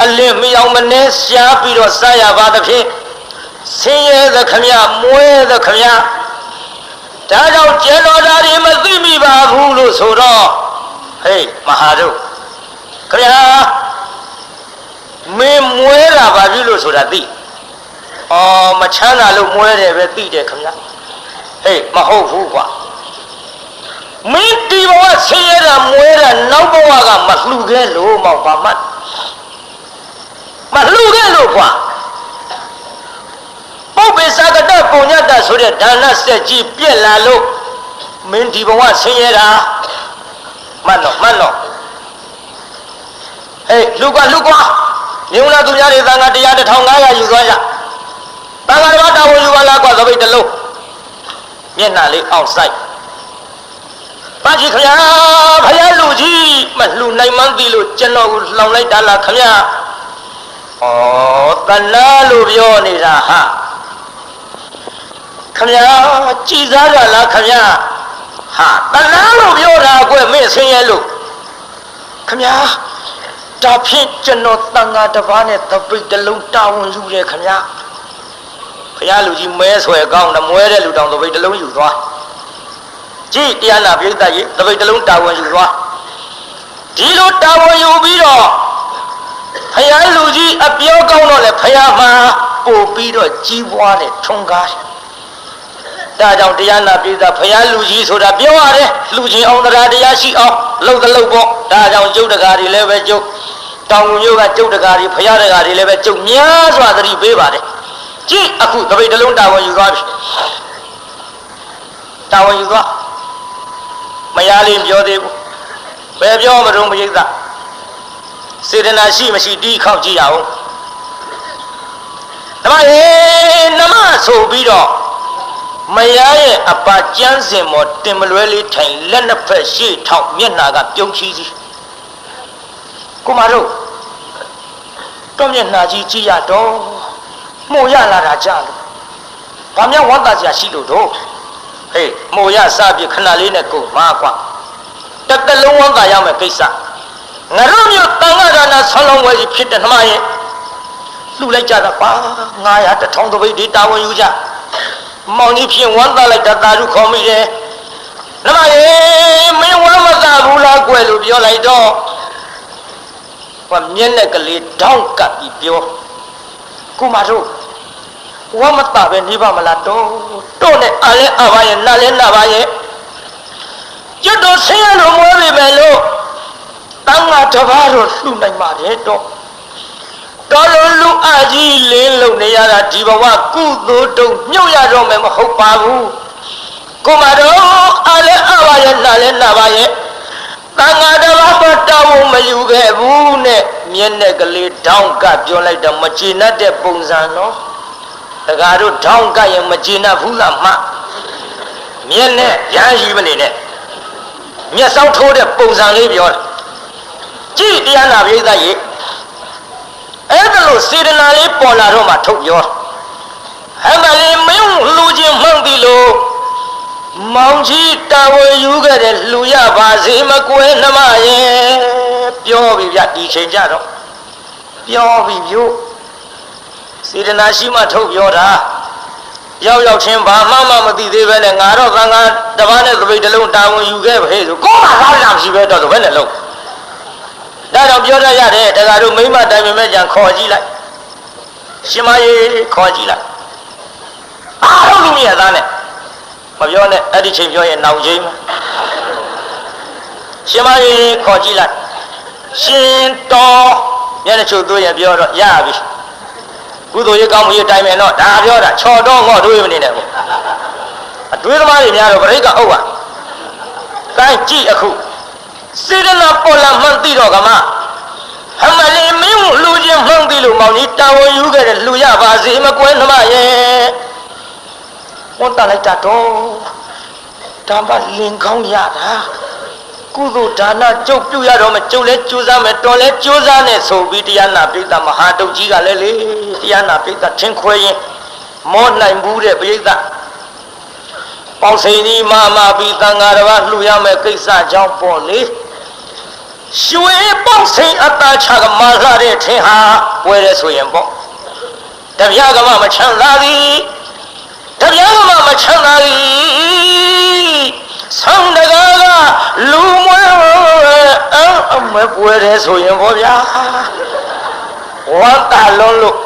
A: အလင်းမယောင်မနေရှားပြီးတော့စားရပါသဖြင့်ဆင်းရဲသခင်ဗျမွဲသခင်ဗျဒါကြောင့်ကျွန်တော်ဒါတွေမသိမိပါဘူးလို့ဆိုတော့ဟေးမဟာတို့ခင်ဗျာမင်းမွဲတာပါပြီလို့ဆိုတာသိအော်မချမ်းသာလို့မွဲတယ်ပဲသိတယ်ခင်ဗျဟေးမဟုတ်ဘူးကွာမင်းဒီဘဝဆင်းရဲတာမွဲတာနောက်ဘဝကမလှူခဲ့လို့မောင်ပါမတ်မလှူခဲ့လို့ကွာပုပ္ပေသကတပုံညတဆိုတဲ့ဒါနစက်ကြီးပြက်လာလို့မင်းဒီဘဝဆင်းရဲတာမှတ်တော့ဟေးလူကွာမြုံလာသူများတွေသံဃာတရား1500ယူသွားကြသံဃာတော်တာဝန်ယူပါလားကွာသပိတ်တစ်လုံးမျက်နှာလေးအောင်ဆိုင်ပါကြီးခဗျာဖယားလူကြီးမလှူနိုင်မှန်းသိလို့ကျွန်တော်ကိုလောင်လိုက်တာလားခဗျာဩတဏှာလို့ပြောနေတာဟာခဗျာကြည်စားရလားခဗျာဟာတဏှာလို့ပြောတာကွမင်းဆင်းရဲလို့ခဗျာဒါဖြင့်ကျွန်တော်တန်ဃာတစ်ပါးနဲ့သပိတ်တစ်လုံးတာဝန်ယူတယ်ခင်ဗျာဘုရားလူကြီးမဲဆွဲကောင်းတယ်မွဲတဲ့လူတောင်သပိတ်တစ်လုံးယူသွားကြည်တရားနာပြိဿရေသပိတ်တစ်လုံးတာဝန်ယူသွားဒီလိုတာဝန်ယူပြီးတော့ဘုရားလူကြီးအပြောကောင်းတော့လေဘုရားမှာပို့ပြီးတော့ကြီးပွားတယ်ထွန်းကားတယ်ဒါကြောင့်တရားနာပြိဿဘုရားလူကြီးဆိုတာပြောရတယ်လူချင်းအောင်တရားရှိအောင်လှုပ်လှုပ်ပေါ့ဒါကြောင့်ကျုပ်တကာတွေလည်းပဲကျုပ်တောင်မျိုးကကျုပ်တကာတွေဖရာတကာတွေလည်းပဲကျုပ်များစွာသတိပေးပါတယ်ကြည့်အခုသပိတ်တစ်လုံးတာဝန်ယူသွားပြီတာဝန်ယူသွားမရလေးပြောသေးဘူးဘယ်ပြောမလို့မရိသစေတနာရှိမရှိတီးခေါက်ကြည့်ရအောင်ဓမ္မရေနမဆိုပြီးတော့မရရဲ့အပါကျမ်းစင်မော်တင်မလွဲလေးထိုင်လက်နှစ်ဖက်ရှေ့ထောက်မျက်နှာကပြုံးချီးစီကိုမတို့တော့မျက်နှာကြီးကြည့်ရတော့မှုရလာတာကြလို့ဘာများဝမ်းသာစရာရှိလို့တော့ဟေးမှုရစပြခဏလေးနဲ့ကိုမာကွာတစ်လုံးဝမ်းသာရမယ်ကိစ္စငါတို့မျိုးတန်ခါဒါနဆောင်းလုံးဝဲကြီးဖြစ်တဲ့နှမရဲ့လှူလိုက်ကြတာပါ900 1000တပိတ်ဒီတာဝန်ယူကြမောင်ကြီးဖြင့်ဝမ်းသာလိုက်တာသာဓုခေါ်မိတယ်နှမရေမင်းဝမ်းမသာဘူးလားကွယ်လို့ပြောလိုက်တော့မျက်နဲ့ကလေးတောင်းကပ်ပြီးပြောကိုမတို့ဝမ်းမသာပဲနေပါမလားတော့နဲ့အလဲအပါရဲ့နာလဲနာပါရဲ့ကျွတ်တော်ဆင်းရဲလို့မွေးပြီပဲလို့တန်ငါတစ်ပါးတော့လှူနိုင်ပါတယ်တော့လိုလူအကြီးလင်းလုံနေရတာဒီဘဝကုသိုလ်တုံမြုပ်ရတော့မယ်မဟုတ်ပါဘူးကိုမတို့အလဲအပါရဲ့နာလဲနာပါရဲ့တန်ဃာတော်ဘာတောင်းမယူခဲ့ဘူးနဲ့မျက်နဲ့ကလေးထောင်းကပြောလိုက်တော့မကျေနပ်တဲ့ပုံစံနော်တကားတို့ထောင်းကရင်မကျေနပ်ဘူးလားမှမျက်နဲ့ရမ်းရှိမနေနဲ့မျက်စောင်းထိုးတဲ့ပုံစံလေးပြောကြည့်တရားနာပိဿရေအဲ့ဒါလို့စေတနာလေးပေါ်လာတော့မှထုတ်ပြောဟမ်မလေးမင်းလူချင်းမှန်ပြီလို့မောင်ကြီးတာဝန်ယူခဲ့တဲ့လူရပါစေမကွယ်နှမရဲ့ပြောပြီဗျဒီချိန်ကြတော့ပြောပြီဗျစေတနာရှိမှထုတ်ပြောတာရောက်ချင်းဘာမှမသိသေးပဲနဲ့ငါတော့သံဃာတစ်ပါးနဲ့သပိတ်တစ်လုံးတာဝန်ယူခဲ့ပဲဆိုကိုယ်ကသားရမရှိပဲတော့ဆိုဘယ်နဲ့လုံးဒါတော့ပြောတတ်ရတယ်တခါတို့မိမတိုင်ပင်မဲ့ကြံခေါ်ကြည့်လိုက်ရှင်မကြီးခေါ်ကြည့်လိုက်အားလုံးလူမြတ်သားနဲ့မပြောနဲ့အဲ့ဒီချိန်ပြောရင်နောင်ချင်းရှင်မကြီးခေါ်ကြည့်လိုက် ရှင်တော်မျက်နှာချုပ်သွေးရပြောတော့ရပြီကုသိုလ်ရေးကောင်းမှုရေးတိုင်းမယ်တော့ဒါပြောတာချော်တော့ငေါ့တွေးမနေနဲ့ဘူးအတွေးသမားတွေများတော့ပြိဿအုပ်ပါကိုင်းကြည့်အခုစေတနာပေါ်လာမှန်သိတော့ကမှအမလေးမင်းလူချင်းမှန်သိလို့မောင်ကြီးတာဝန်ယူခဲ့တယ်လူရပါစေမကွဲနှမရဲ့ဝန်တလိုက်တာတော့ဒါမှလင်ကောင်းရတာကုသိုလ်ဒါနကျုပ်ပြုရတော့မကျုပ်လဲကြိုးစားမယ်တော်လဲကြိုးစားနဲ့ဆိုပြီးတရားနာပိဋကမဟာတုတ်ကြီးကလည်းလေတရားနာပိဋကထင်းခွဲရင်မောနိုင်ဘူးတဲ့ပိဋကပေါင်းစိန်ဒီမာပြီးသံဃာတော်ကလှူရမယ်ကိစ္စကြောင့်ပေါ့လေရွှေပေါင်းစိန်အတာချကမာလာတဲ့ထင်ဟာပွဲရဲဆိုရင်ပေါ့တပြားကမှမချမ်းသာသည်တပြားကမှမချမ်းသာသည်ဆောင်းတကားကလူမွဲအမပွဲရဲဆိုရင်ပေါ့ဗျာဝမ်းတာလုံးလို့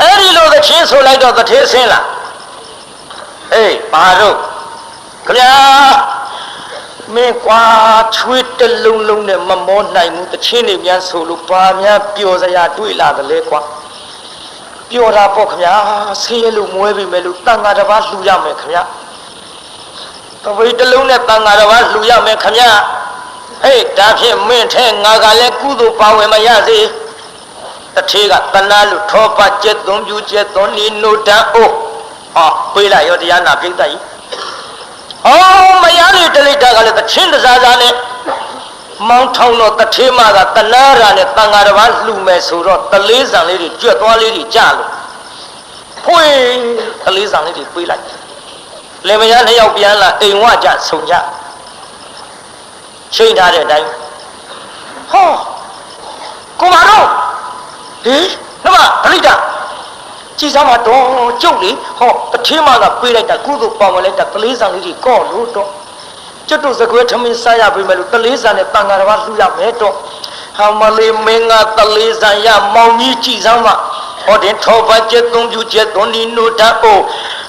A: အဲ့ဒီလိုသချင်းဆိုလိုက်တော့သထေးဆင်းလာအေးပါတော့ခင်ဗျာမင်းကွာချွေးတလုံးလုံးနဲ့မမောနိုင်ဘူးသချင်းတွေများဆိုလို့ပါများပျော်စရာတွေ့လာတယ်လေကွာပျော်တာပေါ့ခင်ဗျာဆေးရလို့မွဲပြီမဲ့လို့တန်ဃာတစ်ပါးလှူရမယ်ခင်ဗျာတပိတ်တလုံးနဲ့တန်ဃာတစ်ပါးလှူရမယ်ခင်ဗျာဟေးဒါဖြင့်မင်းထဲငါကလည်းကုသိုလ်ပါဝင်မရစေတထေးကတနာလို့ထောပတ်ကျက်သွန်ပြူကျက်သွန်ဒီနိုတန်အိုးဟာပေးလိုက်ရောတရားနာပြိတ္တကြီးဟောမရလေတလိတာကလည်းတချင်းတစားစားနဲ့မောင်းထောင်းတော့တထေးမကတနာရာနဲ့တန်ဃာတစ်ပါးလှူမယ်ဆိုတော့တလေးဆံလေးတွေကြွက်သွားလေးတွေကြလို့ဖွေးတလေးဆံလေးတွေပေးလိုက်လေမရနှစ်ယောက်ပြန်လာအိမ်ဝကြဆုံကြချိန်ထားတဲ့အတိုင်းဟောကိုမတော်ဟေးနှမတလိတာကြည်စားမှာတော့ကျုပ်လေဟောတထေးမကပေးလိုက်တာကုသိုလ်ပေါဝင်လိုက်တာတလေးဆံလေးတွေကော့လို့တော့ကျွတ်တို့စကွဲထမင်းစားရပြီမဲ့လို့တလေးဆံနဲ့တန်ဃာတစ်ပါးလှူရမယ်တော့ဟာမလေးမင်းကတလေးဆံရမောင်ကြီးကြည်စားမှာဟောတင်ထောပတ်ကျက်သုံးပြူကျက်သွန်ဒီနိုတန်အို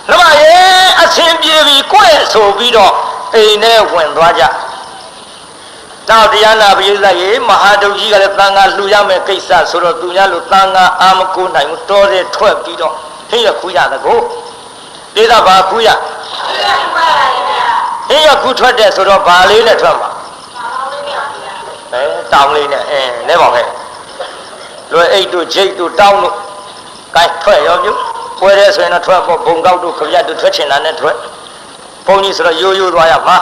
A: နှမရဲ့အဆင်ပြေပြီကိုယ့်ဆိုပြီးတော့အိမ်ထဲဝင်သွားကြတော့တရားနာပရိသတ်ရေမဟာတုတ်ကြီးကလည်းသံဃာလှူရမယ်ကိစ္စဆိုတော့သူများလို့သံဃာအာမကိုနိုင်ဘူးတော်တဲ့ထွက်ပြီးတော့ဟင်းရခူးရတကောဒေသဘာခူးရဟင်းရခူးထွက်တဲ့ဆိုတော့ဘာလေးနဲ့ထွက်မှာတောင်းလေးနဲ့လဲပါခဲ့လွယ်အိတ်တို့ဂျိတ်တို့တောင်းတို့ကိုင်းထွက်ရောပြုပွဲရဲဆိုရင်တော့ထွက်ပေါ့ဘုံကောက်တို့ခပြတ်တို့ထွက်ချင်တာနဲ့ထွက်ဘုံကြီးဆိုတော့ရိုးရိုးသွားရမှာ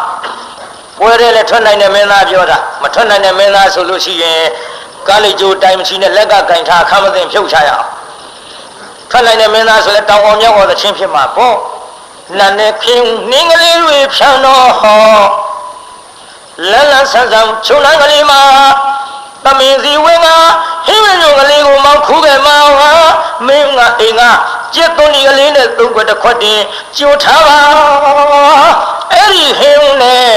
A: ပွဲရဲလည်းထွက်နိုင်တဲ့မင်းသားပြောတာမထွက်နိုင်တဲ့မင်းသားဆိုလို့ရှိရင်ကားလိကျိုးတိုင်မရှိနဲ့လက်ကကင်ထားအခမ်းမသိဖြုတ်ချရအောင်ထွက်နိုင်တဲ့မင်းသားဆိုလည်းတောင်အောင်မြောက်အောင်သချင်းဖြစ်မှာပေါ့နန်းနဲ့ခင်းနင်းကလေးတွေဖြန်းတော့ဟောလန်းလန်းဆန်းဆန်းချုံလန်းကလေးမှာသမင်စီဝင်းကဟင်းဝင်တို့ကလေးကိုမောင်းခူးခဲ့မှာဟာမင်းကအိမ်ကကျက်သွန်ဒီကလေးနဲ့သုံးခွက်တစ်ခွက်တင်ကြိုထားပါအဲ့ဒီဟင်းနဲ့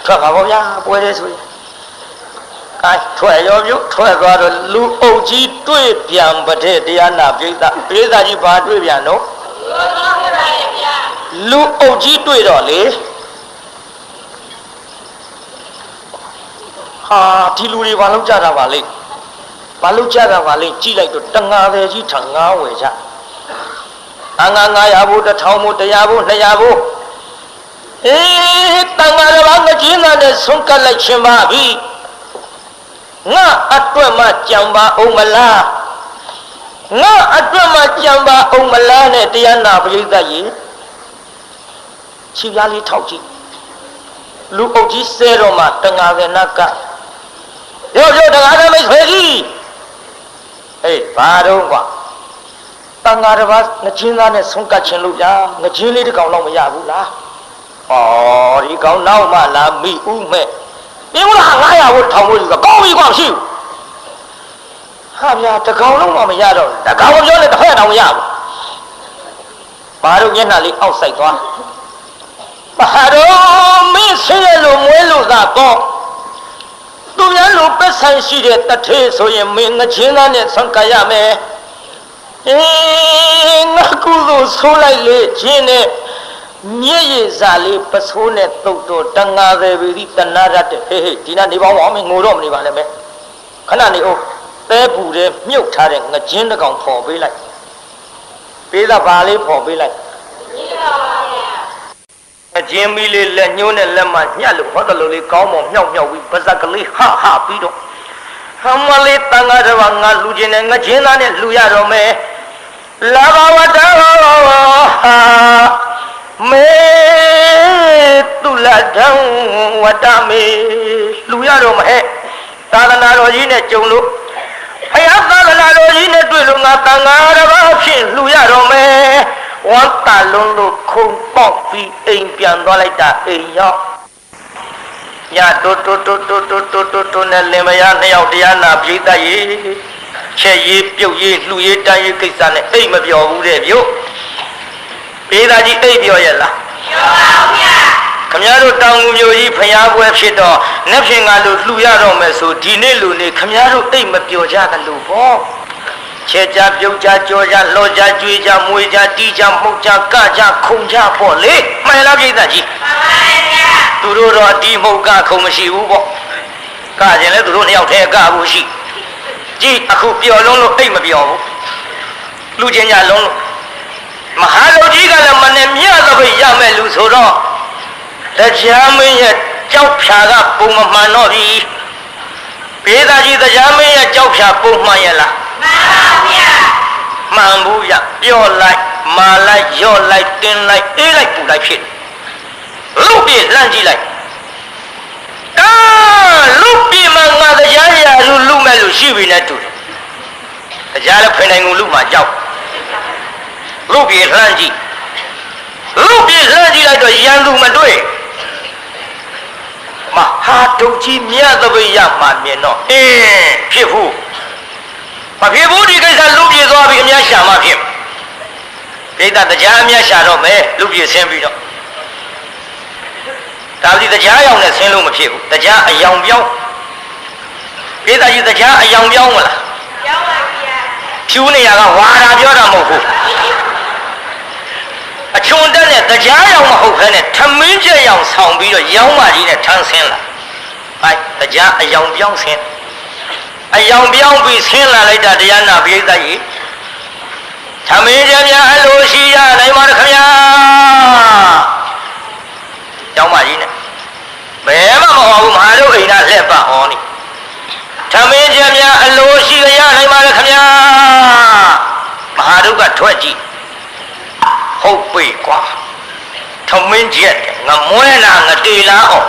A: ထွက်ပါဘောဗျာပွဲတယ်ဆိုရင်ကိုင်းထွက်ရောပြုထွက်သွားတော့လူအုပ်ကြီးတွေ့ပြန်ပတဲ့တရားနာပိဋကကြီးဘာတွေ့ပြန်တော့လူအုပ်ကြီးတွေ့တော့လေဟာဒီလူတွေဘာလုပ်ကြတာပါလဲကြည့်လိုက်တော့တငါတယ်ကြီးထံငါဝယ်ကြအငါ900ဘို့1000ဘို့100ဘို့200ဘို့တန်ဃာတော်ငကြီးနာနဲ့ဆုံးကပ်လိုက်ခြင်းပါပြီငါအတွက်မှကြံပါအောင်မလားနဲ့တရားနာပရိသတ်ကြီးခြေပြားလေးထောက်ကြည့်လူအုပ်ကြီးဆဲတော်မှာတန်ဃာကနကရောတန်ဃာတော်မိတ်ဆွေကြီးဘာတော့ကွာတန်ဃာတော်ငကြီးသားနဲ့ဆုံးကပ်ခြင်းလို့ဗျာငကြီးလေးတစ်ကောင်တော့မရဘူးလားဒီကောင်နောက်မှလာမိဥမဲ့မင်းက900ဘို့1000ဘို့ယူကကောင်းပြီကွာရှိဟာဗျာတကောင်လုံးမှမရတော့တကောင်ပြောလဲတစ်ဖက်တောင်မရဘူးဘာလို့မျက်နှာလေးအောက်ဆိုင်သွားဘာတော့မင်းဆင်းရဲလို့မွေးလို့သာတော့သူများလိုပက်ဆိုင်ရှိတဲ့တထေးဆိုရင်မင်းငချင်းသားနဲ့ဆံကရမယ်ငါကုသိုလ်ဆိုးလိုက်လေချင်းနဲ့ မြေရည်စားလေးပစိုးနဲ့တုတ်တော့တငါတယ်ပြီးတနာရတဲ့ဟေးဟေးဒီနာနေပါဦးအောင်မင်းငိုတော့မနေပါနဲ့မဲခဏနေအောင်သဲပူတဲ့မြုပ်ထားတဲ့ငကျင်းတစ်ကောင်ဖော်ပေးလိုက်ပေးတာပါလေးဖော်ပေးလိုက်အကျင်းမီလေးလက်ညှိုးနဲ့လက်မညှက်လို့ဟောတယ်လို့လေးကောင်းမောင်မြောက်ပြီးပါဇက်ကလေးဟဟပြီးတော့ဟမလေးတန်ဃာတော်ငါလူချင်းနဲ့ငချင်းသားနဲ့လူရတော့မယ်လာဘဝတ္တဟာမေတုလဒံဝတ္တမေလူရတော့မယ်သာသနာတော်ကြီးနဲ့ကြုံလို့ဘုရားသာသနာတော်ကြီးနဲ့တွေ့လို့ငါတန်ဃာတော်ဖြစ်လူရတော့မယ်ဝတ်တလုံးလို့ခုံပေါက်ပြီးအိမ်ပြန်သွားလိုက်တာအိမ်ရောက်ညတိုးနဲ့လင်မယားနှစ်ယောက်တရားနာပြိတ္တရေချက်ရေးပြုတ်ရေးလှူရေးတန်းရေးကိစ္စနဲ့အိမ်မပြောဘူးတဲ့မြို့ပေသားကြီးအိမ်ပြောရဲ့လားပြောပါဗျာခမရတို့တောင်ငူမျိုးကြီးဖျားပွဲဖြစ်တော့နှစ်ဖြင့်ကလို့လှူရတော့မယ်ဆိုဒီနေ့လူနေခမရတို့အိမ်မပြောကြသလိုပေါ့ချဲကြပြုတ်ကြကြောကြလောကြကျွေးကြမွေကြတီးကြမှုတ်ကြကကြခုံကြပေါ့လေမှန်လားပြိတ္တကြီးမှန်ပါဗျာသူတို့တော့ဒီမှုတ်ကခုံမရှိဘူးပေါ့ကကြင်လဲသူတို့နှစ်ယောက်တည်းကဘူးရှိကြည့်အခုပျော်လုံးလို့အိတ်မပျော်ဘူးလူချင်းကြလုံးလို့မဟာလူကြီးကလည်းမနဲ့မြတ်သပိတ်ရမယ်လူဆိုတော့တရားမင်းရဲ့ကြောက်ဖြာကပုံမမှန်တော့ပြီဘေးသားကြီးတရားမင်းရဲ့ကြောက်ဖြာပုံမှန်ရဲ့လားမှန်ပါဗျာမှန်ဘူးရပြော့လိုက်မာလိုက်ရော့လိုက်တင်းလိုက်အေးလိုက်ပူလိုက်ဖြစ်လုတ်ပြလှမ်းကြည့်လိုက်လုတ်ပြမှငါတရားရလူမဲ့လို့ရှိပြီနဲ့တူတယ်တရားလည်းဖိနိုင်ကုန်လူမှကြောက်လုတ်ပြလှမ်းကြည့်လိုက်တော့ရန်သူမတွေ့မဟာတုတ်ကြီးမြတ်သပိတ်ရမှမြင်တော့ဖြစ်ဘူးမဖြစ်ဘူးဒီကိစ္စလုတ်ပြသွားပြီအများရှာမှဖြစ်ဒိဋ္ဌတရားအများရှာတော့မယ်လုတ်ပြဆင်းပြီးတော့ဒါပေမဲ့တရားရောင်နဲ့ဆင်းလို့မဖြစ်ဘူးတရားအယောင်ပြောင်းဒိဋ္ဌကြီးတရားအယောင်ပြောင်းမလားပြောင်းပါဗျာဖြူနေရကဝါတာပြောတာမဟုတ်ဘူးအချွန်တက်နဲ့တရားရောင်မဟုတ်ဘဲနဲ့ထမင်းကျက်ရောင်ဆောင်ပြီးတော့ရောင်းမကြီးနဲ့ထမ်းဆင်းလာတရားအယောင်ပြောင်းဆင်းအယောင်ပြောင်းပြီးဆင်းလာလိုက်တာတရားနာပိဋကကြီးသမင်းကျများအလိုရှိရနိုင်ပါ့ခင်ဗျာကျောင်းမကြီးနဲ့ဘယ်မှမဟောဘူးမဟာတို့အိမ်သားလက်ပတ်ဟောနေသမင်းကျများအလိုရှိရနိုင်ပါ့ခင်ဗျာမဟာတို့ကထွက်ကြည့်ဟုတ်ပြီကွာသမင်းကျငမွဲလာငတေလာအောင်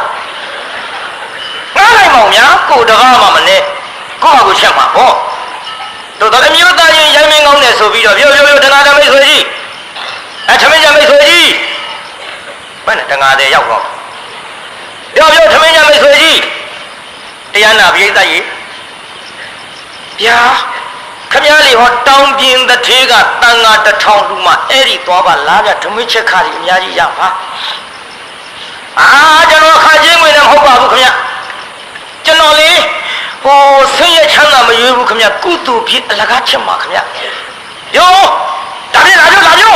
A: ငါနိုင်မောင်များကိုတကားမှမနဲ့ကိုယ့်အကူချက်မှာဟောတို့တော်အမျိုးသားရင်ရိုင်းမင်းကောင်းတယ်ဆိုပြီးတော့ပြောတဏှာတမိတ်ဆွေကြီးသမင်းကြမိတ်ဆွေကြီးဘယ်နဲ့တဏှာတယ်ရောက်တော့ပြောသမင်းကြမိတ်ဆွေကြီးတရားနာပြိဿကြီးဗျာခမည်းလေးဟောတောင်းပြင်းတဲ့ထေးကတန်ဃာတစ်ထောင်လူမှအဲ့ဒီသွားပါလားဗျသမင်းချက်ခါကြီးအများကြီးရပါကျွန်တော်ခါချင်းဝင်လည်းမဟုတ်ပါဘူးခင်ဗျကျွန်တော်လေဟိုဆင်းရဲချမ်းသာမရွေးဘူးခင်ဗျကုသိုလ်ဖြစ်အလကားချက်မှာခင်ဗျယောဒါဖြင့်လာပြော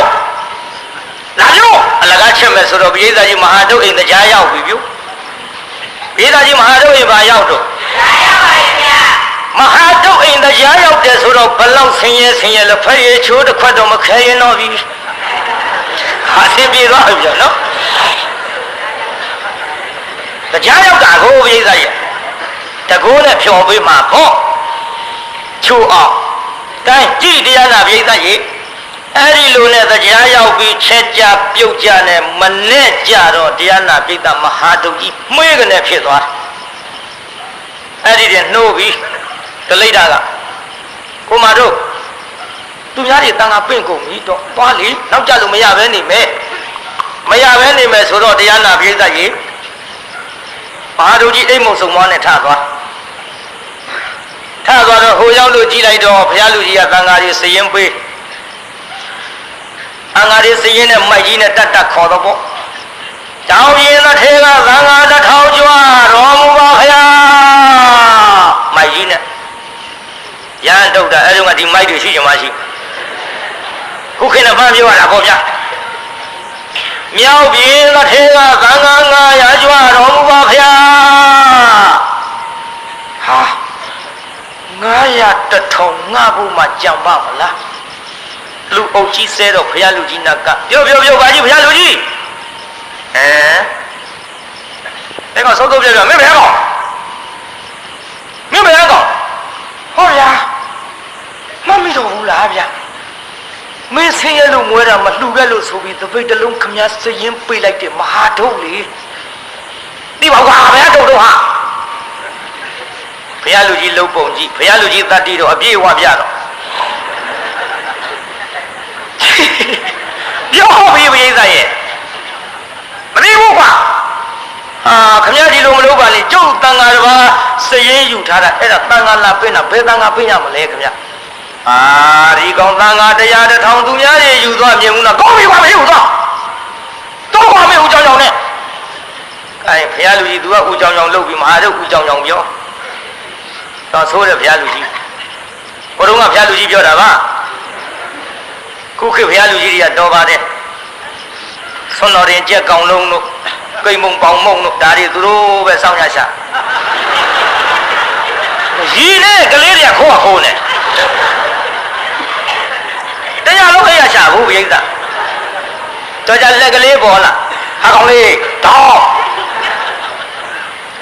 A: အလကားချက်မယ်ဆိုတော့ပိဋကကြီးမဟာတုတ်အိမ်တရားရောက်ပြီပြုပိဋကကြီးမဟာတုတ်အိမ်ပါရောက်တော့ရောက်ပါရဲ့ဗျမဟာတုတ်အိမ်တရားရောက်တယ်ဆိုတော့ဘလောက်ဆင်းရဲလက်ဖက်ရချိုးတစ်ခွက်တော့မခဲရင်တော့ပြီဟာဆင်းပြေသွားပြီဗျနော်တရားရောက်တာကိုပိဋကကြီးတကိုးနဲ့ဖြော်ပေးမှာပေါ့ချိုးအောင်တိုင်းကြည့်တရားနာပိဋကကြီးအဲ့ဒီလိုနဲ့တရားရောက်ပြီးချက်ကြပြုတ်ကြနဲ့မနဲ့ကြတော့တရားနာပိဋကမဟာတုတ်ကြီးမှွေးကနေဖြစ်သွားအဲ့ဒီတည်းနှိုးပြီးတလိတာကကိုမတို့သူများတွေတန်ခါပင့်ကုန်ပြီတော့သွားလေနောက်ကြလို့မရဘဲနေမယ်ဆိုတော့တရားနာပိဋကကြီးမဟာတုတ်ကြီးအိမ်မုံဆုံမွားနဲ့ထသွားတော့ဟိုရောက်လို့ကြည်လိုက်တော့ဘုရားလူကြီးကသံဃာကြီးစရင်ပေးသံဃာကြီးစရင်နဲ့မိုက်ကြီးနဲ့တတ်ခေါ်တော့ပေါ့တောင်းရင်တစ်ထေကသံဃာတစ်ထောင်ကျွားတော်မူပါခရာမိုက်ကြီးနဲ့ရန်တုတ်တာအဲ့ဒီကဒီမိုက်တွေရှိချင်မှရှိခုခေတ်နဲ့မှန်းပြောရတာပေါ့ဗျာ မြောက်ပြည်တစ်ထဲကသံဃာ900ကျွတော်မူပါဗျာဟာ900တထုံငါဖို့မှကြံပါမလားလူအုပ်ကြီးဆဲတော့ဘုရားလူကြီးနတ်ကပြောပါကြီးဘုရားလူကြီးအဲ့ကောင်ဆုံးပြောမင်းဘယ်ကောင်မင်းဘယ်ကောင်ဟောဗျာမမီတော့ဘူးလားဗျာမင်းဆင်းရဲလို့မွဲတာမလှူခဲ့လို့ဆိုပြီးတပိတ်တလုံးခမည်းစရင်ပေးလိုက်တဲ့မဟာထုတ်လေဒီပါကွာဘယ်ထုတ်တော့ဟာဘုရားလူကြီးလှုပ်ပုံကြီးဘုရားလူကြီးတတ်တီတော့အပြည့်ဝပြတော့ပြောပြီးပြီသားရဲ့မသိဘူးကွာခမည်းဒီလိုမလုပ်ပါနဲ့ကျုပ်တန်ဃာတစ်ပါးစရင်ယူထားတာအဲ့ဒါတန်ဃာလာပြင်တာဘယ်တန်ဃာပြင်ရမလဲခမည်းဒီကောင်တန်ဃာတရားတစ်ထောင်သူများတွေယူသွားမြင်ဘူးလားကောင်းပြီကွာမယူသွားတော့ကွာမဦးကြောင်ကြောင်နဲ့အဲဘုရားလူကြီး तू ကဦးကြောင်ကြောင်လုပ်ပြီးမဟာတို့ဦးကြောင်ကြောင်ပြောတော့ဆိုးတယ်ဘုရားလူကြီးဘုရုံးကဘုရားလူကြီးပြောတာပါခုခေတ်ဘုရားလူကြီးတွေကတော်ပါတယ်ဆွမ်းတော်ရင်ကြက်ကောင်လုံးတို့ကိမ်မုံပေါင်မုံတို့ဒါတွေသူတို့ပဲစောင့်ရရှာရည်နဲ့ကလေးတွေကခိုးနေတရားလုံးရရှာဘူးပြိဿတော်ကြလက်ကလေးပေါ်လာဟာကောင်လေးတော့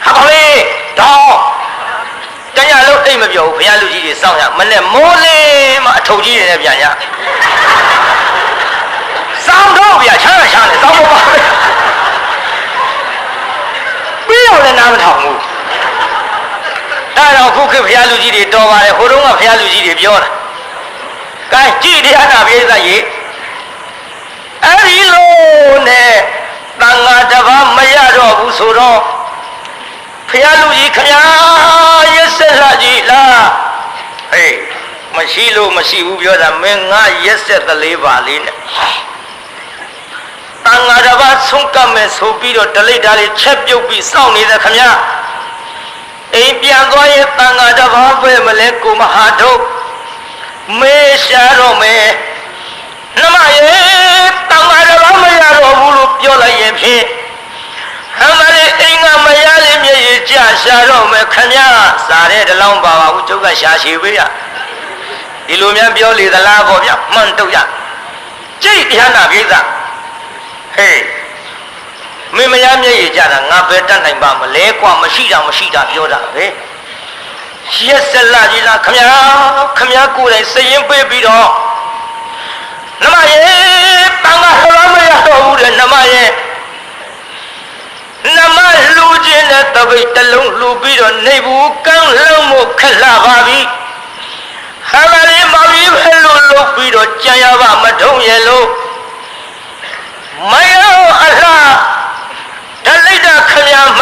A: ဟာကောင်လေးတော့တရားလုံးအိမ်မပြောဘူးဘုရားလူကြီးတွေစောင့်ရမနဲ့မိုးလေးမှအထုပ်ကြီးတွေနဲ့ပြန်ရစောင့်တော့ဗျာချမ်းချမ်းနဲ့စောင့်ပါပြီးတော့လည်းနားမထောင်ဘူးအဲ့တော့ခုခေတ်ဘုရားလူကြီးတွေတော်ပါတယ်ဟိုတုန်းကဘုရားလူကြီးတွေပြောတာကဲကြည်တရားနာပြေးသားရေအဲ့ဒီလိုနဲ့တန်ဃာတစ်ပါးမရတော့ဘူးဆိုတော့ဘုရားလူကြီးခရာရစ်ဆက်လာကြီးလားဟေးမရှိလို့မရှိဘူးပြောတာမင်းငါရက်ဆက်သလေးပါလေးနဲ့တန်ဃာတစ်ပါးဆုံးကပ်မယ်ဆိုပြီးတော့ဒလိတ်ဓာတ်လေးချက်ပြုတ်ပြီးစောင့်နေတဲ့ခမညာအိမ်ပြန်သွားရင်တန်ဃာတစ်ပါးပဲမလဲကိုမဟာတို့မေရှာတော့မယ်နမရေတန်ဃာတစ်ပါးမရတော့ဘူးလို့ပြောလိုက်ရင်ဖြင့်ဟမ်မလေးအိမ်ကမရလေးမြေကြီးကြရှာတော့မယ်ခမညာစားတဲ့တလောင်းပါပါဘူးကျုပ်ကရှာရှည်ပေးရဒီလိုများပြောလေသလားပေါ့ဗျမှန်တော့ရကြိတ်တရားနာပြေးသားဟေးမင်းမရမျက်ရည်ကြတာငါပဲတတ်နိုင်ပါမလဲကွာမရှိတာပြောတာပဲရက်စလာကြီးလားခမညာကိုယ်တိုင်စရင်ပေးပြီးတော့နမရေတန်ခါတော်မရတော့ဘူးတဲ့နမရေနမလူချင်းတဲ့တပိတ်တလုံးလူပြီးတော့နေဘူးကန်းလုံးမို့ခက်လာပါပြီဟာမလေးမောင်ကြီးပဲလို့လုပ်ပြီးတော့ကြံရပါမထုံးရဲ့လို့မယောအလားဒလိတခမညာမ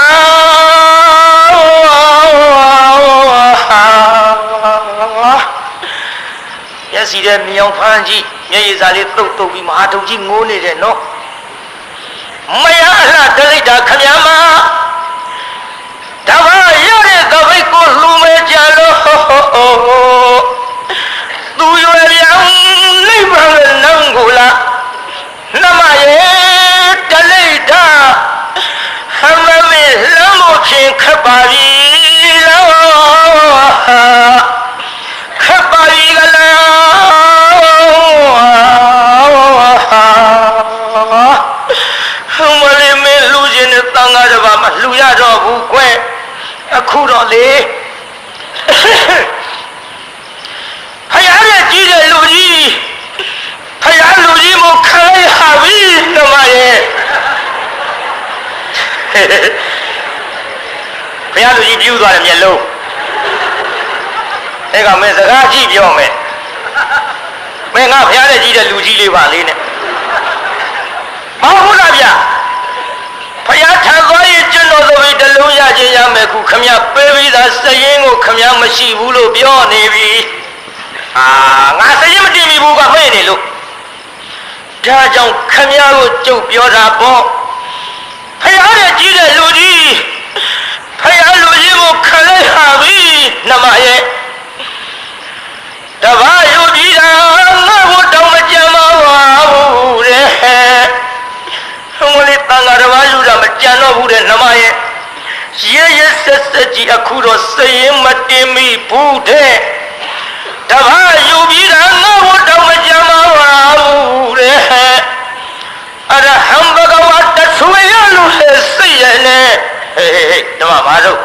A: ရစီတဲ့မြောင်ဖန်းကြီးမျက်ရည်စာလေးတုတ်ပြီးမဟာထုံကြီးငိုးနေတယ်နော်မယောအလားဒလိတခမညာမဒါဘာရတဲ့သပိတ်ကိုလှူမဲကြလို့သူရွယ်ပြောင်းနိဗ္ဗာန်နောင်ကိုလားနမရေတလိတ်တာဟမမေလမ်းမဖြစ်ခပ်ပါပြီလောခပ်ပါပြီကလားဟမလေးမလူချင်းနဲ့တန်ဃာတစ်ပါးမလှူရတော့ဘူးကွယ်အခုတော့လေဖယားရဲ့ကြီးတဲ့လူကြီးဖယားလူကြီးမို့ခံရဟာပြီနမရဲ့ဖယားလူကြီးပြူသွားတယ်မျက်လုံးအဲ့ကမင်းစကားကြည့်ပြောမယ်မင်းငါဖယားရဲ့ကြီးတဲ့လူကြီးလေးပါလေးနဲ့မဟုတ်လားဗျဖယားထံသွားရင်ကျွန်းတော်သဘိတလုံးရခြင်းရမယ်ခုခမရပေးပြီးသားစရင်ကိုခမရမရှိဘူးလို့ပြောနေပြီငါစရင်မတင်မိဘူးကမှဲ့နေလို့ဒါကြောင့်ခမရကိုကြုတ်ပြောတာပေါ့ဖယားရဲ့ကြီးတဲ့လူကြီးဖယားလူကြီးကိုခလိုက်ဟာပြီနမရဲ့တဘာယူကြီးတာငါ့ကိုတောင်းမကြမ်းပါဘူးတဲ့ တဲ့နှမရဲ့ရဲဆက်ဆက်ကြီးအခုတော့စရင်မတင်မိဘူးတဲ့တပါးယူပြီးတာငါ့ကိုတော့မကြမ်းပါဘူးတဲ့အရဟံဘဂဝတဆွေရလို့လဲစိတ်ရနဲ့ဟေးဓမ္မပါတော့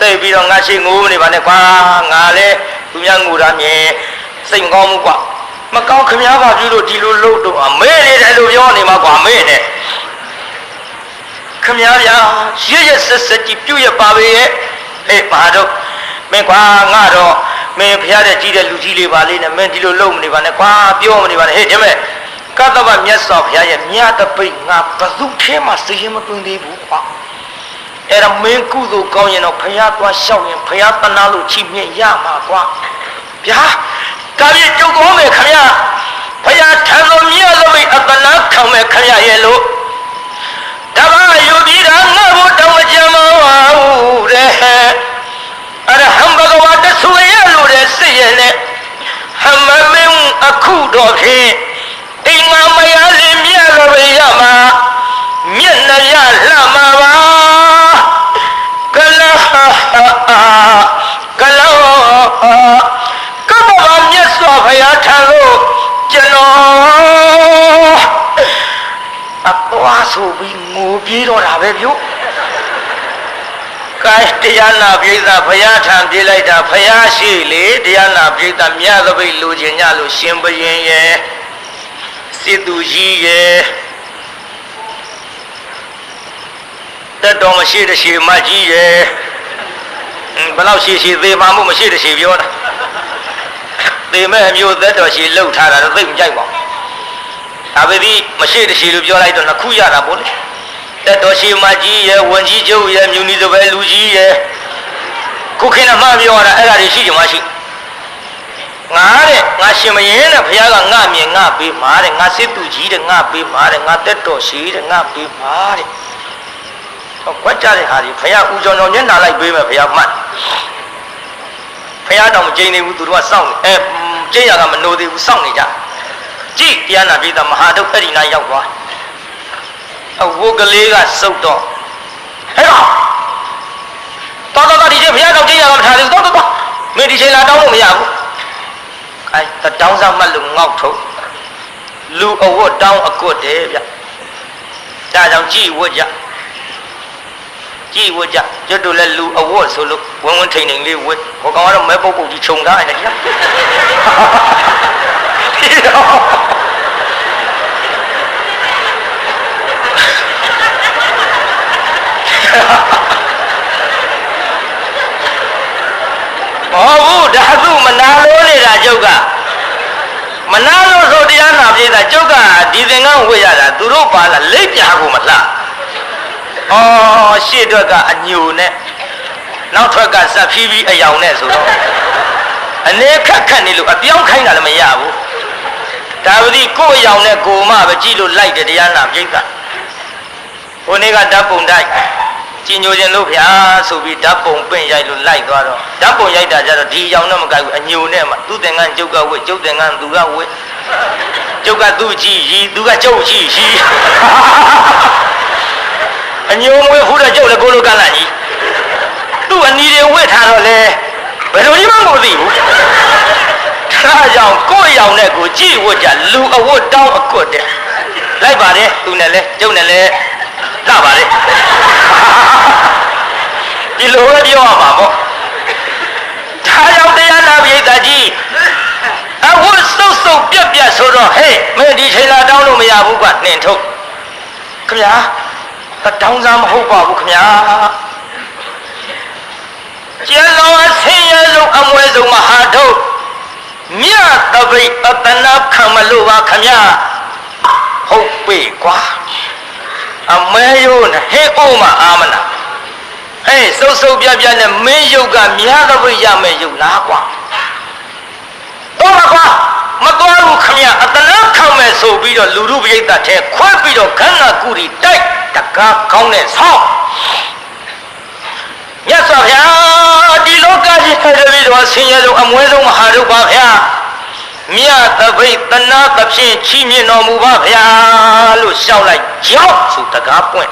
A: သိပြီးတော့ငါရှိငိုးနေပါနဲ့ကွာငါလဲသူများငိုတာမြင်စိတ်မကောင်းဘူးကွာမကောင်းခမည်းပါပြုလို့ဒီလိုလုပ်တော့အမေနေတယ်လို့ပြောနေမှာကွာမေ့နဲ့ခမည်းဗျာရဆက်ဆက်ကြည့်ပြုတ်ရပါပဲရဲ့ဟေးပါတော့မင်းကွာငါတော့မင်းဖျားတဲ့ကြီးတဲ့လူကြီးလေးပါလေးနဲ့မင်းဒီလိုလုပ်မနေပါနဲ့ကွာပြောမနေပါနဲ့ဟေးဒီမဲ့ကတ္တဗမြတ်စွာဘုရားရဲ့မြတ်တပိတ်ငါဘသူထဲမှာစရင်မတွင်သေးဘူးကွာအဲ့ဒါမင်းကုသိုလ်ကောင်းရင်တော့ဘုရားသွားလျှောက်ရင်ဘုရားတနာလို့ချီးမြှင့်ရမှာကွာဗျာကာပြည့်ကြုတ်ကောင်းမယ်ခမရဘုရားထံတော်မြတ်လို့အတနာခံမယ်ခမရရဲ့လို့တပါးယူပြီးတာငါ့ဘုတော်မကြမ်းပါဘူးတဲ့အရဟံဘဂဝတဆွေရလို့တဲ့စိတ်ရဲ့နဲ့ဟမမင်းအခုတော့ဖြင့်အိမ်မှာမရလေမြတ်လို့ပဲရမှာမျက်နှာရလှမှာပါကလာကလောကမ္ဘာမြတ်စွာဘုရားထံလို့ကျွန်တော်အသွားဆိုပြီးငိုပြေးတော့တာပဲပြုကဲတရားနာပိဋကဘုရားထံပြေးလိုက်တာဘုရားရှိလေတရားနာပိဋကမြတ်သပိတ်လူချင်းညလို့ရှင်ဘရင်ရဲ့စစ်သူကြီးရဲ့တက်တော်မရှိတဲ့ရှေမကြီးရဲ့ဘယ်လောက်ရှိသေးမှမို့မရှိတဲ့ရှေပြောတာသေမဲ့အမျိုးသက်တော်ရှိလှုပ်ထားတာတော့သိမကြိုက်ပါဘူးဒါပေမဲ့မရှိတဲ့ရှေလို့ပြောလိုက်တော့နှစ်ခုရတာပေါ့လေတက်တော်ရှေမကြီးရဲ့ဝန်ကြီးချုပ်ရဲ့မြူနီစပယ်လူကြီးရဲ့ခုခေတ်ကမှပြောတာအဲ့ဒါတွေရှိကြမှာရှိငါတဲ့ငါရှင်မရင်တဲ့ဘုရားကငါမြင်ငါပေးမှာတဲ့ငါစစ်သူကြီးတဲ့ငါပေးမှာတဲ့ငါတက်တော်ရှိတဲ့ငါပေးမှာတဲ့ဟောကွက်ကြတဲ့ဟာဒီဘုရားဦးကျော်တော်မျက်နှာလိုက်ပေးမယ်ဘုရားမှတ်ဘုရားတော်မကျင်းနေဘူးသူတို့ကစောင့်နေကျင်းရကမနိုးသေးဘူးစောင့်နေကြကြည့်တရားနာပြည်သားမဟာဒုက္ခဒီနာရောက်သွားအဝတ်ကလေးကစုပ်တော့ဟဲ့တော့ဒီချိန်ဘုရားတော်ကျင်းရကမထားသေးဘူးတော့မင်းဒီချိန်လာတောင်းလို့မရဘူးအဲတောင်းစားမှတ်လို့ငေါက်ထုတ်လူအဝတ်တောင်းအကွတ်တယ်ဗျဒါကြောင့်ကြည်ဝတ်ကြကြည်ဝတ်ကြကျွတ်တို့လည်းလူအဝတ်ဆိုလို့ဝင်းဝင်းထိန်ထိန်လေးဝတ်ဟိုကောင်ကတော့မဲပုတ်ပုတ်ကြီးခြုံထားတယ်ကြာဟောဘူးဒါသူမနာလို့နေတာကျုပ်ကမနာလို့ဆိုတရားနာပြေးတာကျုပ်ကဒီသင်္ကန်းဝတ်ရတာသူတို့ပါလာလိပ်ပြာကိုမလှရှေ့ထွက်ကအညိုနဲ့နောက်ထွက်ကစပ်ဖြီးပြီးအယောင်နဲ့ဆိုတော့အနေခက်ခက်နေလို့အပြောင်းခိုင်းတာလည်းမရဘူးဒါဝတိကိုယ်အယောင်နဲ့ကိုမပဲကြည့်လို့လိုက်တယ်တရားနာပြေးတာဟိုနေ့ကဓာတ်ပုံတိုက်ကြည်ညိုခြင်းလို့ဗျာဆိုပြီးဓာတ်ပုံပင့်ရိုက်လို့လိုက်သွားတော့ဓာတ်ပုံရိုက်တာကြတော့ဒီအယောင်နဲ့မကိုက်ဘူးအညိုနဲ့မှသူ့သင်္ကန်းကျုပ်ကဝတ်ကျုပ်သင်္ကန်းသူကဝတ်ကျုပ်ကသူ့ကြည့်ရီသူကကျုပ်ကြည့်ရီအညိုမွေးဖူးတဲ့ကျုပ်လည်းကိုလိုကန့်လာကြီးသူ့အနီတွေဝတ်ထားတော့လေဘယ်လိုကြီးမှမသိဘူးဒါကြောင့်ကိုယ့်အယောင်နဲ့ကိုကြည့်ဝတ်ကြလူအဝတ်တောင်းအကွတ်တဲ့လိုက်ပါတယ်သူနဲ့လဲကျုပ်နဲ့လဲလှပါတယ်ဒီလိုပဲပြောရမှာပေါ့ဒါကြောင့်တရားနာပိဋကကြီးအဝတ်စုပ်စုပ်ပြက်ပြက်ဆိုတော့ဟဲ့မင်းဒီချိန်လာတောင်းလို့မရဘူးကွနှင်ထုတ်ခင်ဗျာတောင်းစားမဟုတ်ပါဘူးခင်ဗျာကျန်တော်အဆင်းရဲဆုံးအမွဲဆုံးမဟာထုတ်မြတ်တပိတ်အတနာခံမလို့ပါခင်ဗျာဟုတ်ပြီကွာအမဲရိုးနဲ့ဟဲ့အိုးမအာမနာစုပ်စုပ်ပြပြနဲ့မင်းယုတ်ကမြတ်တပိတ်ရမယ်ယုတ်လားကွာတော့မကွာမတော်ဘူးခင်ဗျာအတနာခံမယ်ဆိုပြီးတော့လူလူပိဋကထဲခွဲပြီးတော့ခန္ဓာကုရီတိုက်တကားကောင်းတဲ့ဆောင်းမြတ်စွာဘုရားဒီလောကကြီးထဲပြီးတော့ဆင်းရဲဆုံးအမွဲဆုံးမဟာဒုက္ခဗျာမြတ်တပိတ်တနာသဖြင့်ချီးမြှင့်တော်မူပါဗျာလို့ရှောက်လိုက်ကြောက်ဆိုတကားပွင့်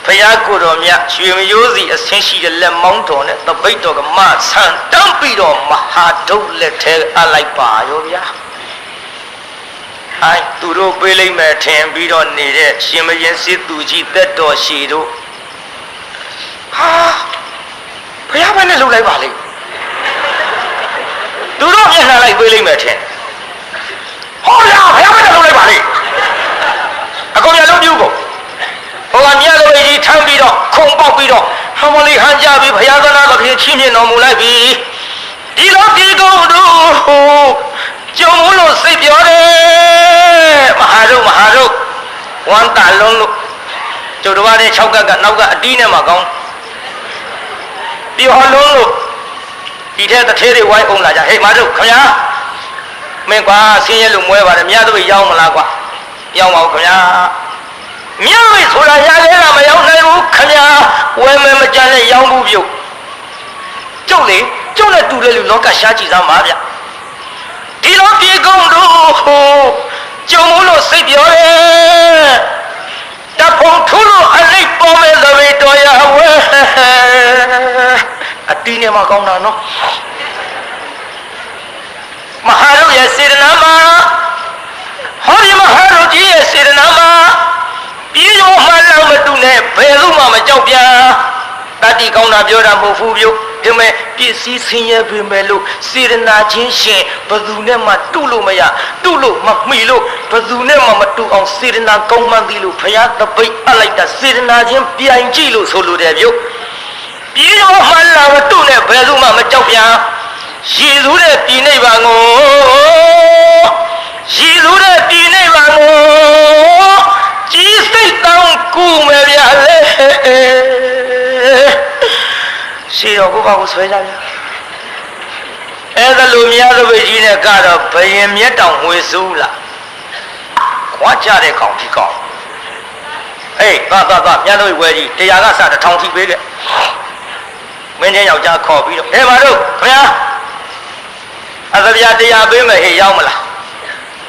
A: ဘုရားကိုယ်တော်မြတ်ရွှေမရိုးစီအဆင်းရှိတဲ့လက်မောင်းတော်နဲ့တပိတ်တော်ကမဆန်တန်းပြီးတော့မဟာဒုတ်လက်ထဲအလိုက်ပါရောဗျာအိုင်သူတို့ပေးလိုက်မယ်ထင်ပြီးတော့နေတဲ့ရှင်မရင်စစ်သူကြီးသက်တော်ရှည်တို့ဟာဘုရားဘယ်နဲ့လှုပ်လိုက်ပါလိမ့်သူတို့မျက်နှာလိုက်ပေးလိုက်မယ်ထင်ဟောလားဘုရားဘယ်နဲ့လှုပ်လိုက်ပါလိမ့်အကုန်ရလုံးပြုကုန်ဟိုကမြတ်တော်ကြီးထမ်းပြီးတော့ခုံပေါက်ပြီးတော့ဟမလေးဟန်ကြပြီးဘုရားသနာတော်ကြီးချင်းမြင့်တော်မူလိုက်ပြီဒီလိုဒီကုန်တို့ကျုံလို့စိတ်ပြောတယ်မဟာတို့ဝမ်းတာလုံးလို့ကျုပ်တော်တဲ့6ကက်ကနောက်ကအတီးနဲ့မှကောင်းပြောလုံးလို့ဒီထဲတစ်ထဲတွေဝိုင်းအောင်လာကြဟေးမတို့ခင်ဗျာမင်းကွာဆင်းရဲလို့မွဲပါတယ်မြတ်တို့ရောက်မလားကွာရောက်ပါဦးခင်ဗျာမြတ်တို့ဆိုတာရလဲတာမရောက်နိုင်ဘူးခင်ဗျာဝဲမဲမကြမ်းနဲ့ရောင်းမှုပြုတ်ကျုပ်နဲ့တူတယ်လို့လောကရှားကြည့်စမ်းပါဗျဒီလိုပြေကုန်တို့ကျုံလို့စိတ်ပြောတယ်တဖုံထူလို့အလိုက်ပေါ်မဲ့သဘေတော်ရဝဲအတီးနဲ့မှကောင်းတာနော်မဟာရုပ်ရဲ့စေတနာမှာဟောဒီမဟာရုပ်ကြီးရဲ့စေတနာမှာပြေရောမှလောက်မတူနဲ့ဘယ်သူမှမကြောက်ပြန်တတိကောင်းတာပြောတာမဟုတ်ဘူးပြုဒီမဲ့ပစ္စည်းဆင်းရဲပေမဲ့လို့စေတနာချင်းရှင်ဘယ်သူနဲ့မှတုလို့မရတုလို့မမှီလို့ဘယ်သူနဲ့မှမတူအောင်စေတနာကောင်းမှန်းသိလို့ဘုရားတပိတ်အပ်လိုက်တာစေတနာချင်းပြိုင်ကြည့်လို့ဆိုလိုတယ်ပြုပြေရောမှလောက်မတူနဲ့ဘယ်သူမှမကြောက်ပြန်ရည်စူးတဲ့ပြည်နိဗ္ဗာန်ကိုရည်စူးတဲ့ပြည်နိဗ္ဗာန်ကိုကြီးစိတ်တောင်းကူမယ်ဗျာလေရှေးတော်ကိုပါကိုဆွဲကြဗျာအဲ့ဒါလိုများသပိတ်ကြီးနဲ့ကတော့ဘယင်မြတ်တောင်ငွေစူးလားခွာကြတဲ့ကောင်ကြီးကောင်အေးသွားမြတ်တို့ဝဲကြီးတရားကစ1000ထိပေးခဲ့မင်းချင်းယောက်ျားခေါ်ပြီးတော့ဟဲ့ပါတို့ခင်ဗျာအသဗျာတရားပေးမယ်ဟေ့ရောက်မလား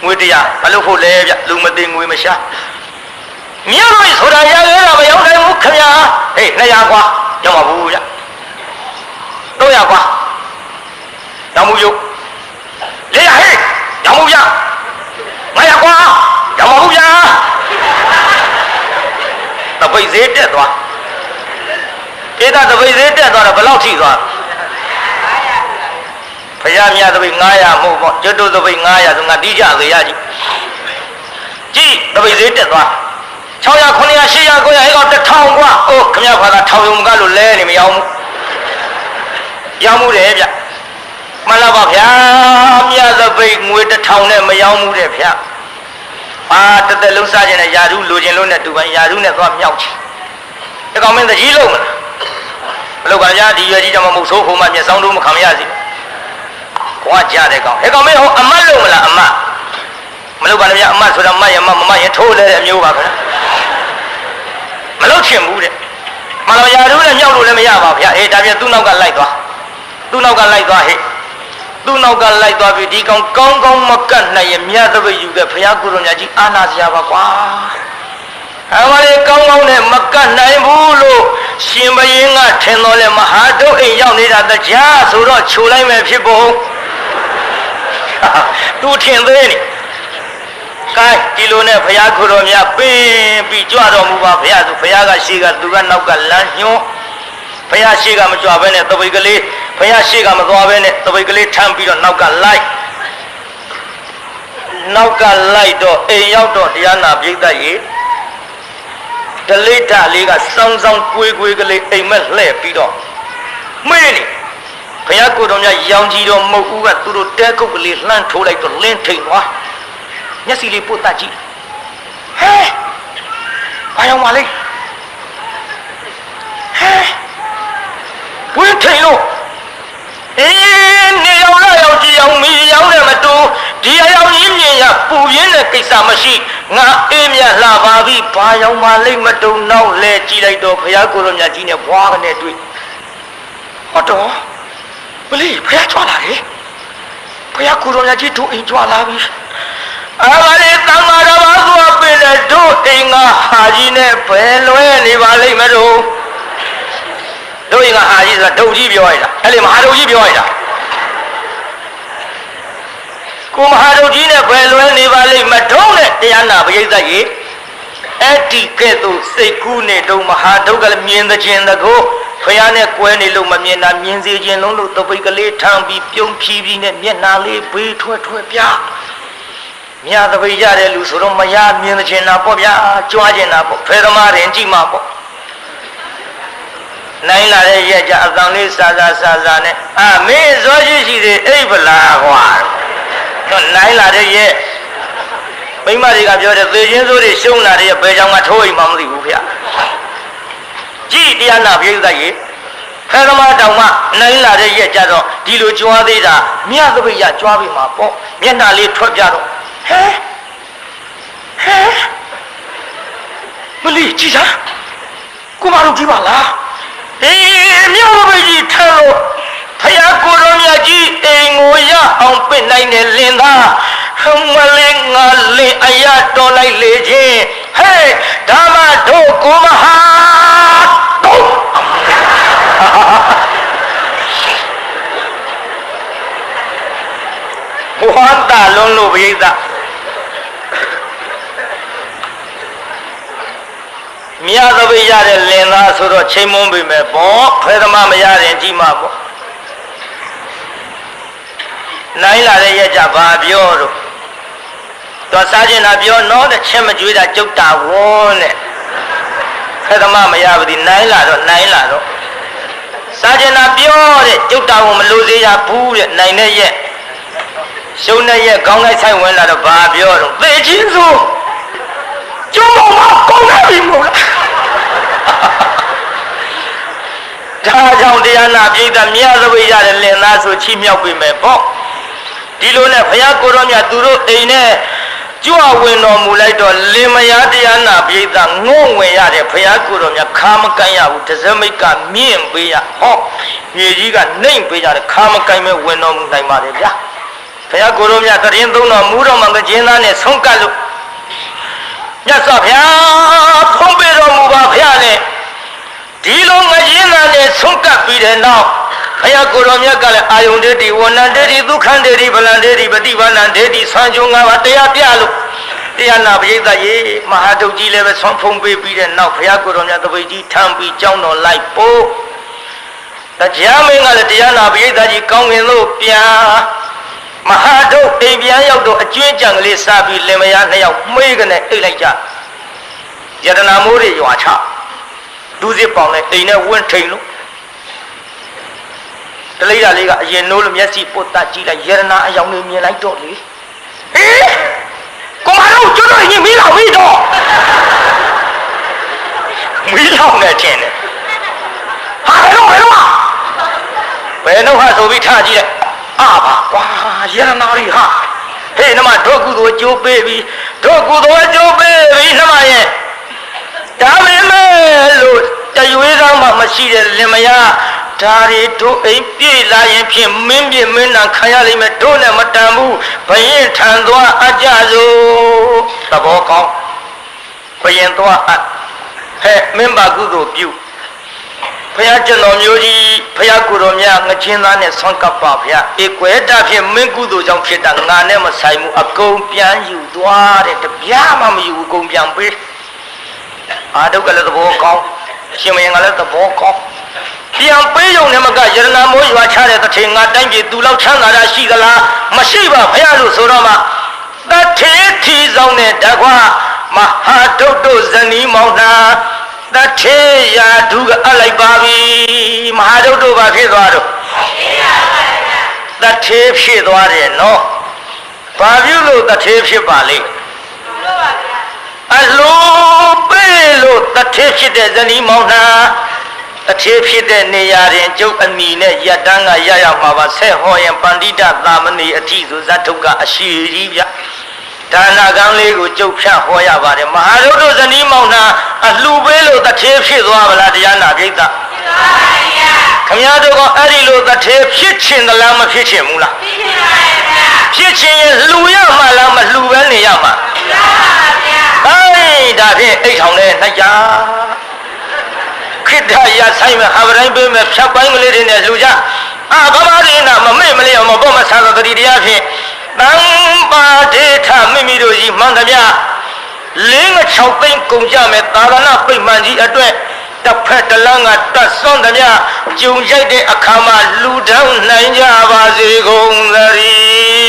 A: ငွေတရားမလုပ်ဖို့လဲဗျလူမသိငွေမရှာမြတ်တို့ဆိုတာရရဲတာမရောက်နိုင်ဘူးခင်ဗျာဟေး200ကွာရောက်မှာဘူးဗျ300ကွာရောက်မှုယုတ်400ဟေးရောက်မှုဗျ900ကွာရောက်မှာဘူးဗျတပိတ်သေးတက်သွားဧကတပိတ်သေးတက်သွားတော့ဘယ်လောက်ထိသွားဘုရားမြတ်တပိတ်900မဟုတ်ပေါ့ကျွတ်တို့တပိတ်900ဆိုငါတီးကြသေးရကြီးကြည့်တပိတ်သေးတက်သွား600 900 800 900အဲ့ကောင်1000กว่าအိုးခမရဘာသာ1000ရုံကလို့လဲနေမရောက်ဘူးရောက်မှုတယ်ဗျမှန်လားပါဗျာမြတ်သပိတ်ငွေ1000နဲ့မရောက်မှုတဲ့ဗျာအာတသက်လုံးစားခြင်းနဲ့ယာရုလိုခြင်းလို့နဲ့တူပန်ယာရုနဲ့သွားမြောက်ချင်ဒီကောင်မင်းတကြီးလုံးမလားမလုပ်ပါဗျာဒီရွယ်ကြီးတော့မဟုတ်ဆိုးဖို့မှမျက်စောင်းတို့မခံရစီကွာကြတဲ့ကောင်ဒီကောင်မင်းဟိုအမတ်လုံးမလားအမတ်မလုပ်ပါနဲ့ဗျာအမတ်ဆိုတာမတ်ရမမရင်ထိုးလဲတဲ့အမျိုးပါခင်ဗျာမလုပ်ချင်ဘူးတဲ့မတော်ရာတို့နဲ့မြောက်လို့လည်းမရပါဗျာအေးဒါပြန်သူ့နောက်ကလိုက်သွားဟဲ့သူ့နောက်ကလိုက်သွားပြီးဒီကောင်ကောင်းကောင်းမကတ်နိုင်ရဲ့မြတ်သပိတ်ယူတဲ့ဘုရားကိုယ်တော်မြတ်ကြီးအာနာစရာပါကွာအမလေးကောင်းကောင်းနဲ့မကတ်နိုင်ဘူးလို့ရှင်ဘရင်ကထင်တော်လဲမဟာတို့အိမ်ရောက်နေတာတရားဆိုတော့ခြုံလိုက်မယ်ဖြစ်ပုံသူထင်သေးနေကိုင်းဒီလိုနဲ့ဘုရားကိုယ်တော်မြတ်ပင်ပြီးကြွတော်မူပါဘုရားဆိုဘုရားကရှေ့ကသူကနောက်ကလမ်းညွှန်းဘုရားရှေ့ကမကြွဘဲနဲ့တပိတ်ကလေးဘုရားရှေ့ကမသွားဘဲနဲ့တပိတ်ကလေးထမ်းပြီးတော့နောက်ကလိုက်တော့အိမ်ရောက်တော့တရားနာပြိဿရေဒလိတလေးကစောင်းကွေးကလေးအိမ်မက်လှဲ့ပြီးတော့မင်းနေဘုရားကိုယ်တော်မြတ်ရောင်ကြီးတော်မုတ်ဦးကသူတို့တဲကုတ်ကလေးလှမ်းထိုးလိုက်တော့လင်းထိန်သွားမျက်စိလေးပုတ်တတ်ကြည့်ဟဲဘာရောက်ပါလဲဟဲဝင်းထိန်လို့နေရောက်လာရောက်ကြည့်အောင်မီရောက်တယ်မတူဒီအယောင်ကြီးမြင်ရပူပြင်းတဲ့ကိစ္စမရှိငါအေးမြတ်လှပါပြီဘာရောက်မှလိမ့်မတုံနောက်လဲကြည့်လိုက်တော့ဘုရားကိုယ်တော်မြတ်ကြီးနဲ့ဘွားကနေတွေ့ဟောတော့မလေးဘုရားကြွလာတယ်ဘုရားကိုယ်တော်မြတ်ကြီးတို့အိမ်ကြွလာပြီအာမလေးတမ္မာတော်ဘာဆိုပင် နဲ့တို့အိမ်ကဟာကြီးနဲ့ဘယ်လွဲနေပါလိမ့်မလို့တို့အိမ်ကဟာကြီးဆိုတာဒုတ်ကြီးပြောရတာအဲ့လေမဟာဒုတ်ကြီးပြောရတာကိုမဟာဒုတ်ကြီးနဲ့ဘယ်လွဲနေပါလိမ့်မတို့နဲ့တရားနာပရိသတ်ကြီးအဲ့ဒီကဲ့သို့စိတ်ကူးနေတော့မဟာဒုက္ခလည်းမြင်တဲ့ခြင်းတကောဖယားနဲ့ကွဲနေလို့မမြင်တာမြင်စေခြင်းလုံးလို့တပိတ်ကလေးထမ်းပြီးပြုံးဖြီးပြီးနဲ့မျက်နှာလေးဘေးထွက်ပြမြာတပိတ်ရတဲ့လူဆိုတော့မရမြင်တဲ့ခြင်းနာပေါ့ဗျာကြွားခြင်းနာပေါ့ဖဲသမားရင်ကြည့်မှာပေါ့နိုင်လာတဲ့ရက်ကြအတန်လေးစာနဲ့မင်းဇောရှိသေးအိပ်ပလားကွာတော့နိုင်လာတဲ့ရက်မိမတွေကပြောတယ်သေခြင်းစိုးတွေရှုံးလာတဲ့ဘယ်ကြောင့်ကထိုးအိမ်မှမသိဘူးဗျကြည်တရားနာပြိဿရေဖဲသမားတောင်မှနိုင်လာတဲ့ရက်ကြတော့ဒီလိုကြွားသေးတာမြတ်သပိတ်ရကြွားပြီးမှာပေါ့မျက်နှာလေးထွက်ပြတော့ဟဲမလီကြည်စားကိုမတို့ကြည့်ပါလားမြတ်သပိတ်ကြီးထမ်းလို့ဖယားကိုတော်မြတ်ကြီးအိမ်ကိုရအောင်ပင့်နိုင်တဲ့လင်သားမလေးငါလင်အရာတော်လိုက်လေချင်းဟဲ့ဒါမှတို့ကိုမဟာတို့ဝမ်းသာလုံးလို့ပြိဿမြတ်သပိတ်ရတဲ့လင်သားဆိုတော့ချိန်မုန်းပြီမဲ့ပေါ့ဖဲသမားမရရင်ကြီးမှာပေါ့နိုင်လာတဲ့ရက်ကြဘာပြောတော့တော်စားခြင်းတာပြောနော်တဲ့ချက်မကြွေးတာကြုတ်တာဝန်းတဲ့ဖဲသမားမရဘူးဒီနိုင်လာတော့စားခြင်းတာပြောတဲ့ကြုတ်တာဝန်းမလို့သေးရဘူးတဲ့နိုင်တဲ့ရက်ရှုံးတဲ့ရက်ခေါင်းလိုက်ဆိုင်ဝင်လာတော့ဘာပြောတော့သေချင်းဆိုကျုံးမောင်မကောင်းနေပြီမို့လားဒါကြောင့်တရားနာပြိဿမြတ်သပိတ်ရတဲ့လင်သားဆိုချီးမြှောက်ပြီမဲ့ပေါ့ဒီလိုနဲ့ဘုရားကိုတော်မြတ်သူတို့အိမ်နဲ့ကြွဝင်တော်မူလိုက်တော့လင်မယားတရားနာပြိဿငုံဝင်ရတဲ့ဘုရားကိုတော်မြတ်ခါမကန်ရဘူးတဇမိတ်ကမြင့်ပေးရဟောမြေကြီးကနှိမ့်ပေးကြတယ်ခါမကန်မဲ့ဝင်တော်မူနိုင်ပါတယ်ဗျာဘုရားကိုတော်မြတ်တရင်သုံးတော်မူတော်မှာကကျင်းသားနဲ့ဆုံးကတ်လို့မြတ်စွာဘုရားဖုံးပေးတော်မူပါဘုရားနဲ့ဒီလိုငကျင်းသားနဲ့ဆုံးကတ်ပြီးတဲ့နောက်ဘုရားကိုတော်မြတ်ကလည်းအာယုန်တေတိဝဏ္ဏတေတိဒုက္ခတေတိဗလံတေတိပฏิဘာဏတေတိဆွမ်းကြုံ၅ပါးတရားပြလို့တရားနာပရိသတ်ရေမဟာဒုတ်ကြီးလည်းပဲဆွမ်းဖုံးပေးပြီးတဲ့နောက်ဘုရားကိုတော်မြတ်တပိတ်ကြီးထမ်းပြီးကြောင်းတော်လိုက်ပို့တရားမင်းကလည်းတရားနာပရိသတ်ကြီးကောင်းကင်လို့ပြန်မဟာဒုတ်အိမ်ပြန်ရောက်တော့အကျွင်းကြံကလေးစားပြီးလင်မယားနှစ်ယောက်မှေးကနေအိတ်လိုက်ကြယတနာမိုးတွေရွာချဒူးစစ်ပေါင်နဲ့အိမ်နဲ့ဝင့်ထိန်လို့တလိတာလေးကအရင်နိုးလို့မျက်စိပုတ်တကြည့်လိုက်ယရနာအယောင်လေးမြင်လိုက်တော့လေကိုမတို့ကျွတ်တော့ရင်မီးလောင်ပြီတော့မီးလောင်နေခြင်းနဲ့ဟာဘယ်တော့ဟာဆိုပြီးထားကြည့်လိုက်ပါကွာယရနာလေးဟာဟေးနမတို့ကုသိုလ်ကြိုးပေးပြီးတို့ကုသိုလ်ကြိုးပေးပြီးနမရဲ့ဒါပေမဲ့လို့တရွေးကောင်းမှမရှိတဲ့လင်မယားဒါရီတို့အိမ်ပြေးလာရင်ဖြင့်မင်းပြင်းမင်းနာခံရလိမ့်မယ်တို့နဲ့မတန်ဘူးဘယင်ထံသွားအကြစို့သဘောကောင်းဘယင်သွားအဟဲ့မင်းပါကုသိုလ်ပြုဘုရားကျွန်တော်မျိုးကြီးဘုရားကိုယ်တော်မြတ်ငချင်းသားနဲ့ဆွမ်းကပ်ပါဗျာဧကွယ်တာဖြင့်မင်းကုသိုလ်ကြောင့်ဖြစ်တာငါနဲ့မဆိုင်ဘူးအကုန်ပြန်ယူသွားတဲ့တပြားမှမယူဘူးအကုန်ပြန်ပေးအာဒုက္ခလည်းသဘောကောင်းရှင်မင်းကလည်းသဘောကောင်းပြန်ပေးုံနဲ့မကယရနာမိုးရွာချတဲ့တထေငါတိုင်းပြည်သူလောက်ချမ်းသာတာရှိသလားမရှိပါဘုရားလို့ဆိုတော့မှတထေထီဆောင်တဲ့တကွာမဟာဒုတ်တို့ဇနီးမောင်နှံတထေရာဓုကအလိုက်ပါပြီမဟာဒုတ်တို့ဘာဖြစ်သွားတော့တထေဖြစ်သွားတယ်နော်ဘာပြုလို့တထေဖြစ်ပါလိမ့်အလိုပေးလို့တထေဖြစ်တဲ့ဇနီးမောင်နှံတထေဖြစ်တဲ့နေရာတွင်ကျုပ်အမိနဲ့ရတန်းကရရမှာပါဆက်ဟောရင်ပန္တိတသာမဏေအထိဆိုဇတ်ထုကအရှိကြီးဗျဒါနကံလေးကိုကျုပ်ဖြတ်ဟောရပါတယ်မဟာရုပ်တို့ဇနီးမောင်နှံအလှပေးလို့တထေဖြစ်သွားဗလားတရားနာကိစ္စဖြစ်ပါဗျာခင်ဗျားတို့ကအဲ့ဒီလိုတထေဖြစ်ချင်သလားမဖြစ်ချင်ဘူးလားဖြစ်ချင်ပါဗျာဖြစ်ချင်ရင်လှူရမှာလားမလှူပဲနေရမှာဖြစ်ပါဗျာ ဒါဖြင့်အိတ်ထောင်နဲ့နှိုက်ကြခိတ္တရဆိုင်မဲ့ဟာဗတိုင်းပေးမဲ့ဖြတ်ပိုင်းကလေးတွေနဲ့လူကြအာဗမာရင်းနာမမေ့မလျော်မပေါ့မဆာသောတတိတရားဖြင့်တံပါဒေထမိမိတို့ကြီးမှန်သမျှလင်း6သိန်းကုန်ကြမဲ့သာသနာပိတ်မှန်ကြီးအတွက်တစ်ဖက်တစ်လမ်းကတတ်စွန့်သမျှကြုံရိုက်တဲ့အခါမှာလူတောင်းနိုင်ကြပါစေကုန်သတည်း